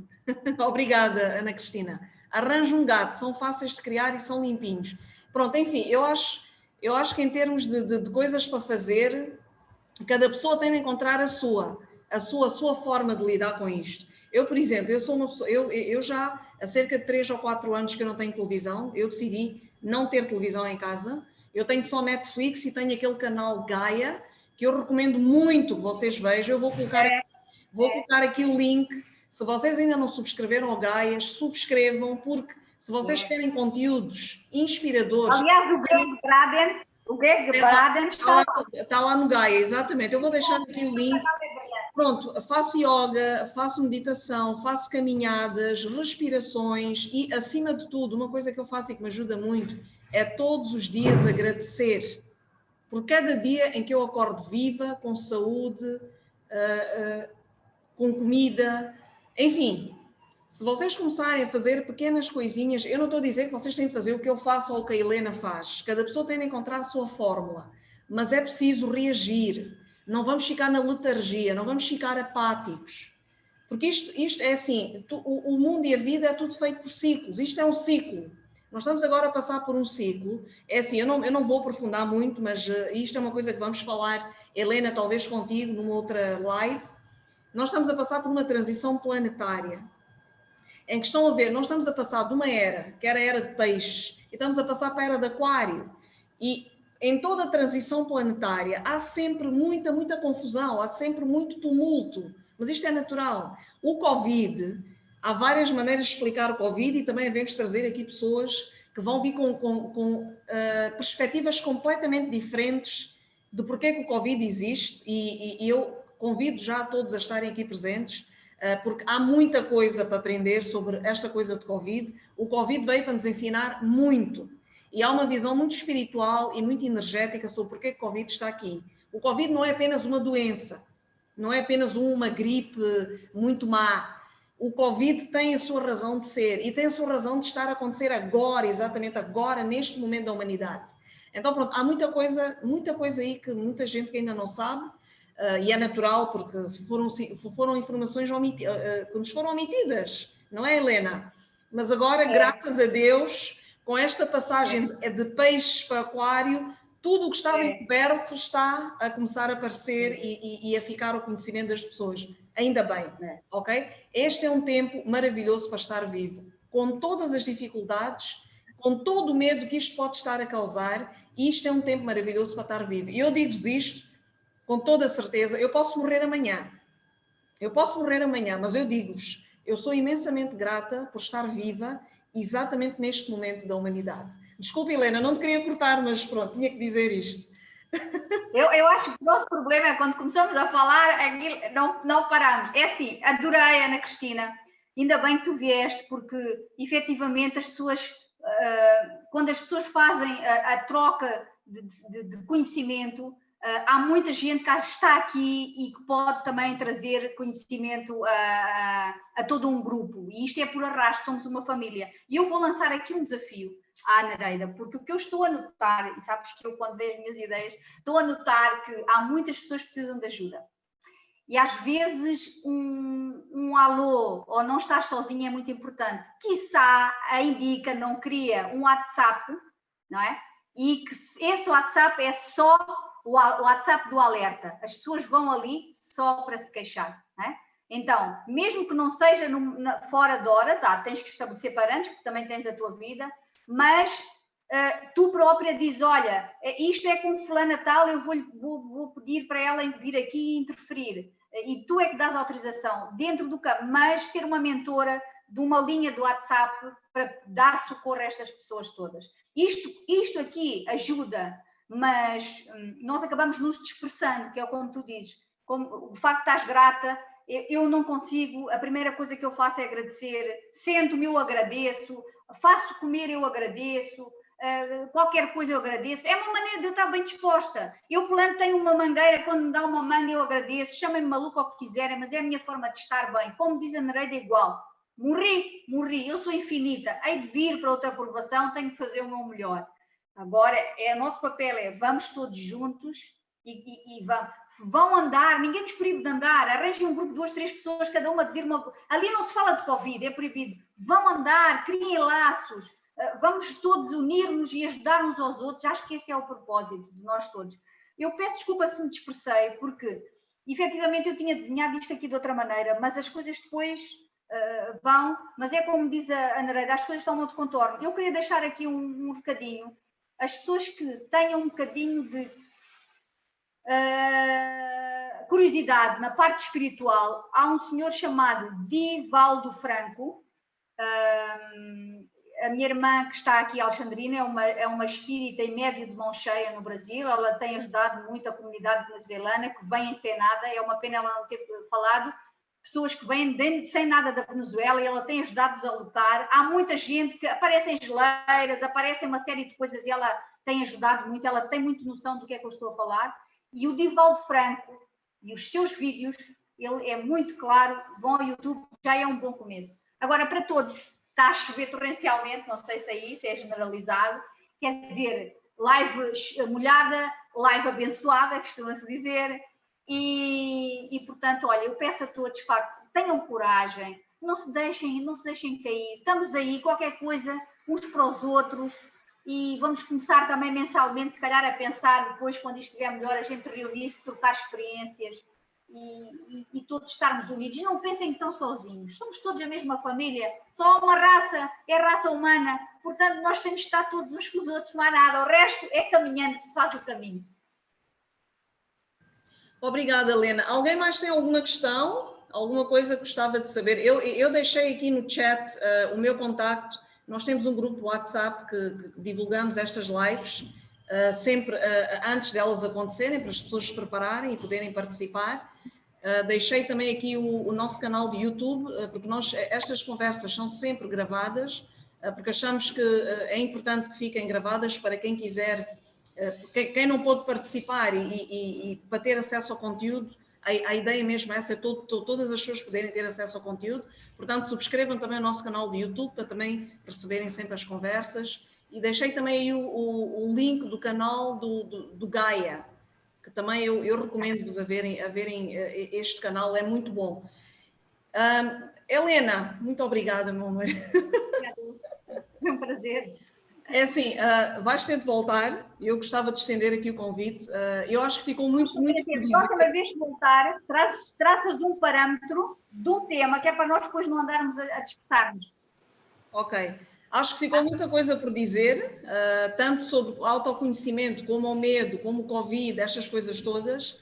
Obrigada, Ana Cristina. Arranjo um gato, são fáceis de criar e são limpinhos. Pronto, enfim, eu acho que em termos de coisas para fazer, cada pessoa tem de encontrar a sua forma de lidar com isto. Eu, por exemplo, eu sou uma pessoa, eu já há cerca de 3 ou 4 anos que eu não tenho televisão, eu decidi não ter televisão em casa, eu tenho só Netflix e tenho aquele canal Gaia, que eu recomendo muito que vocês vejam. Eu vou colocar aqui o link. Se vocês ainda não subscreveram ao Gaia, subscrevam, porque se vocês querem conteúdos inspiradores... Aliás, o Greg Braden está lá no Gaia, exatamente. Eu vou deixar aqui o link. Pronto, faço yoga, faço meditação, faço caminhadas, respirações e, acima de tudo, uma coisa que eu faço e que me ajuda muito é todos os dias agradecer por cada dia em que eu acordo viva, com saúde, com comida, enfim. Se vocês começarem a fazer pequenas coisinhas, eu não estou a dizer que vocês têm de fazer o que eu faço ou o que a Helena faz. Cada pessoa tem de encontrar a sua fórmula, mas é preciso reagir. Não vamos ficar na letargia, não vamos ficar apáticos. Porque isto é assim, o mundo e a vida é tudo feito por ciclos. Isto é um ciclo. Nós estamos agora a passar por um ciclo. É assim, eu não vou aprofundar muito, mas isto é uma coisa que vamos falar, Helena, talvez contigo, numa outra live. Nós estamos a passar por uma transição planetária, em que estão a ver, nós estamos a passar de uma era, que era a era de peixes, e estamos a passar para a era de aquário. E em toda a transição planetária há sempre muita confusão, há sempre muito tumulto, mas isto é natural. O Covid, há várias maneiras de explicar o Covid e também devemos trazer aqui pessoas que vão vir com perspectivas completamente diferentes de porque é que o Covid existe e eu convido já a todos a estarem aqui presentes, porque há muita coisa para aprender sobre esta coisa de Covid. O Covid veio para nos ensinar muito. E há uma visão muito espiritual e muito energética sobre porque o Covid está aqui. O Covid não é apenas uma doença, não é apenas uma gripe muito má. O Covid tem a sua razão de ser e tem a sua razão de estar a acontecer agora, exatamente agora, neste momento da humanidade. Então, pronto, há muita coisa aí que muita gente que ainda não sabe, e é natural, porque foram informações que nos foram omitidas, não é, Helena? Mas agora, graças a Deus, com esta passagem de peixes para aquário, tudo o que estava encoberto está a começar a aparecer e a ficar ao conhecimento das pessoas. Ainda bem, ok? Este é um tempo maravilhoso para estar vivo, com todas as dificuldades, com todo o medo que isto pode estar a causar, e isto é um tempo maravilhoso para estar vivo. E eu digo-vos isto com toda a certeza. Eu posso morrer amanhã, mas eu digo-vos, eu sou imensamente grata por estar viva exatamente neste momento da humanidade. Desculpe, Helena, não te queria cortar, mas pronto, tinha que dizer isto. Eu acho que o nosso problema é quando começamos a falar, não paramos. É assim, adorei, Ana Cristina. Ainda bem que tu vieste, porque efetivamente as pessoas, quando as pessoas fazem a troca de conhecimento, há muita gente que está aqui e que pode também trazer conhecimento a todo um grupo. E isto é por arrasto, somos uma família. E eu vou lançar aqui um desafio à Nereida, porque o que eu estou a notar, e sabes que eu quando vejo as minhas ideias, estou a notar que há muitas pessoas que precisam de ajuda. E às vezes um alô ou não estar sozinho é muito importante. Quiçá a Indica não cria um WhatsApp, não é? E que esse WhatsApp é só o WhatsApp do alerta. As pessoas vão ali só para se queixar, não é? Então, mesmo que não seja fora de horas, tens que estabelecer parâmetros, porque também tens a tua vida, mas tu própria dizes, olha, isto é com fulana tal, eu vou pedir para ela vir aqui e interferir. E tu é que dás autorização dentro do campo, mas ser uma mentora de uma linha do WhatsApp para dar socorro a estas pessoas todas. Isto aqui ajuda, mas nós acabamos nos dispersando, que é como tu dizes. Como, o facto de estás grata, eu não consigo, a primeira coisa que eu faço é agradecer, sento-me, eu agradeço, faço comer, eu agradeço, qualquer coisa eu agradeço. É uma maneira de eu estar bem disposta. Eu tenho uma mangueira, quando me dá uma manga eu agradeço, chamem-me maluco o que quiserem, mas é a minha forma de estar bem. Como diz a Nereida, igual. Morri, eu sou infinita, hei de vir para outra aprovação, tenho que fazer o meu melhor. Agora, o nosso papel é, vamos todos juntos e vão andar, ninguém nos proíbe de andar, arranjem um grupo de 2, 3 pessoas, cada uma a dizer uma... Ali não se fala de Covid, é proibido. Vão andar, criem laços, vamos todos unir-nos e ajudar uns aos outros. Acho que esse é o propósito de nós todos. Eu peço desculpa se me dispersei, porque efetivamente eu tinha desenhado isto aqui de outra maneira, mas as coisas depois vão, mas é como diz a Nereida, as coisas estão muito contorno. Eu queria deixar aqui um recadinho, as pessoas que tenham um bocadinho de curiosidade na parte espiritual, há um senhor chamado Divaldo Franco, a minha irmã que está aqui, Alexandrina, é uma espírita e médio de mão cheia no Brasil, ela tem ajudado muito a comunidade venezuelana, que vem em sem nada, é uma pena ela não ter falado, pessoas que vêm sem nada da Venezuela e ela tem ajudado-os a lutar. Há muita gente que aparecem geleiras, aparecem uma série de coisas e ela tem ajudado muito, ela tem muito noção do que é que eu estou a falar. E o Divaldo Franco e os seus vídeos, ele é muito claro, vão ao YouTube, já é um bom começo. Agora, para todos, está a chover torrencialmente, não sei se é isso, é generalizado, quer dizer, live molhada, live abençoada, costuma-se dizer, e portanto, olha, eu peço a todos, pá, tenham coragem, não se deixem cair, estamos aí, qualquer coisa, uns para os outros, e vamos começar também mensalmente, se calhar, a pensar depois, quando isto estiver melhor, a gente reunir-se, trocar experiências e todos estarmos unidos. Não pensem que estão sozinhos, somos todos a mesma família, só uma raça, é a raça humana, portanto, nós temos de estar todos uns com os outros, mais nada, o resto é caminhando que se faz o caminho. Obrigada, Helena. Alguém mais tem alguma questão? Alguma coisa que gostava de saber? Eu deixei aqui no chat o meu contacto. Nós temos um grupo WhatsApp que divulgamos estas lives sempre antes delas acontecerem, para as pessoas se prepararem e poderem participar. Deixei também aqui o nosso canal de YouTube, porque estas conversas são sempre gravadas, porque achamos que é importante que fiquem gravadas para quem quiser. Quem não pôde participar e para ter acesso ao conteúdo, a ideia mesmo é essa, todas as pessoas poderem ter acesso ao conteúdo. Portanto, subscrevam também o nosso canal de YouTube para também receberem sempre as conversas. E deixei também aí o link do canal do Gaia, que também eu recomendo-vos a verem este canal, é muito bom. Helena, muito obrigada, meu amor. É um prazer. É assim, vais ter de voltar. Eu gostava de estender aqui o convite. Eu acho que ficou muito por dizer. Próxima vez que voltar, traças um parâmetro do tema, que é para nós depois não andarmos a dispersarmos. Ok. Acho que ficou muita coisa por dizer, tanto sobre autoconhecimento, como o medo, como o Covid, estas coisas todas.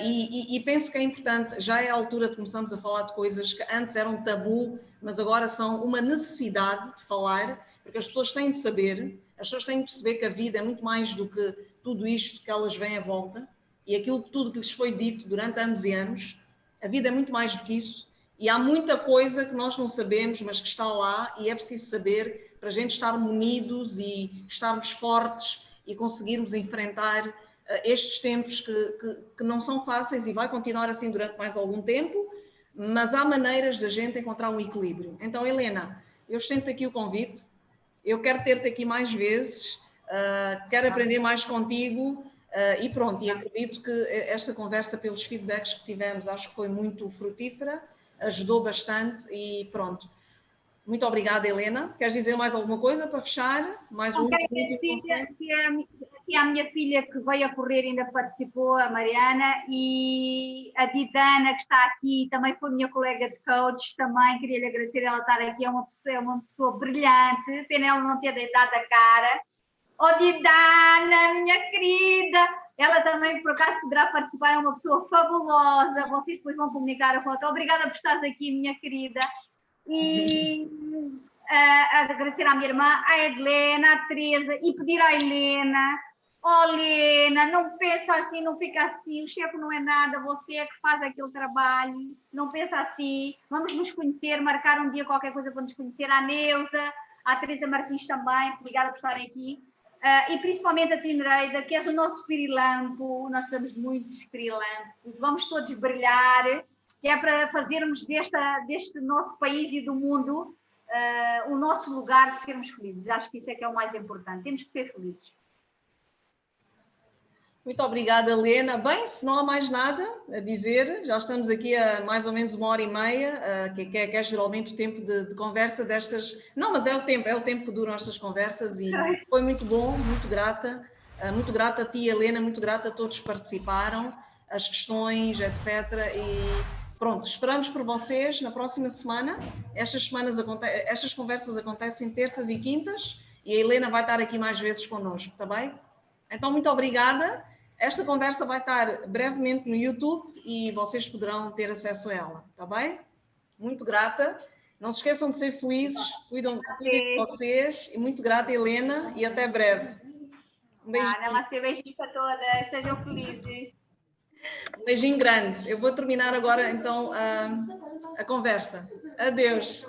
E penso que é importante, já é a altura de começarmos a falar de coisas que antes eram tabu, mas agora são uma necessidade de falar, porque as pessoas têm de saber, as pessoas têm de perceber que a vida é muito mais do que tudo isto que elas veem à volta, e tudo que lhes foi dito durante anos e anos, a vida é muito mais do que isso, E há muita coisa que nós não sabemos, mas que está lá e é preciso saber para a gente estar munidos e estarmos fortes e conseguirmos enfrentar estes tempos que não são fáceis e vai continuar assim durante mais algum tempo, mas há maneiras da gente encontrar um equilíbrio. Então, Helena, eu estendo aqui o convite, eu quero ter-te aqui mais vezes, quero aprender mais contigo e pronto, e acredito que esta conversa, pelos feedbacks que tivemos, acho que foi muito frutífera, ajudou bastante e pronto. Muito obrigada, Helena. Queres dizer mais alguma coisa para fechar? Mais um quero agradecer que a minha filha que veio a correr ainda participou, a Mariana, e a Didana, que está aqui, também foi minha colega de coach, também queria lhe agradecer ela estar aqui, é uma pessoa brilhante, pena ela não ter deitado a cara. Oh, Didana, minha querida, ela também por acaso poderá participar, é uma pessoa fabulosa, vocês depois vão comunicar a foto. Obrigada por estares aqui, minha querida. E agradecer à minha irmã, à Helena, à Teresa, e pedir à Helena, oh Helena, não pensa assim, não fica assim, o chefe não é nada, você é que faz aquele trabalho, não pensa assim, vamos nos conhecer, marcar um dia qualquer coisa para nos conhecer, à Neuza, à Teresa Martins também, obrigada por estarem aqui. E principalmente a Tinereida, que é o nosso pirilampo, nós estamos muitos pirilampos, vamos todos brilhar, que é para fazermos deste nosso país e do mundo o nosso lugar de sermos felizes. Acho que isso é que é o mais importante, temos que ser felizes. Muito obrigada, Helena. Bem, se não há mais nada a dizer, já estamos aqui a mais ou menos 1h30, que é geralmente o tempo de conversa destas... Não, mas é o tempo que duram estas conversas e foi muito bom, muito grata a ti, Helena, muito grata a todos que participaram, as questões, etc. E pronto, esperamos por vocês na próxima semana. Estas conversas acontecem terças e quintas e a Helena vai estar aqui mais vezes connosco, está bem? Então, muito obrigada. Esta conversa vai estar brevemente no YouTube e vocês poderão ter acesso a ela, está bem? Muito grata. Não se esqueçam de ser felizes, cuidem de vocês. E muito grata, Helena, e até breve. Um beijinho. Beijinho para todas, sejam felizes. Um beijinho grande. Eu vou terminar agora, então, a conversa. Adeus.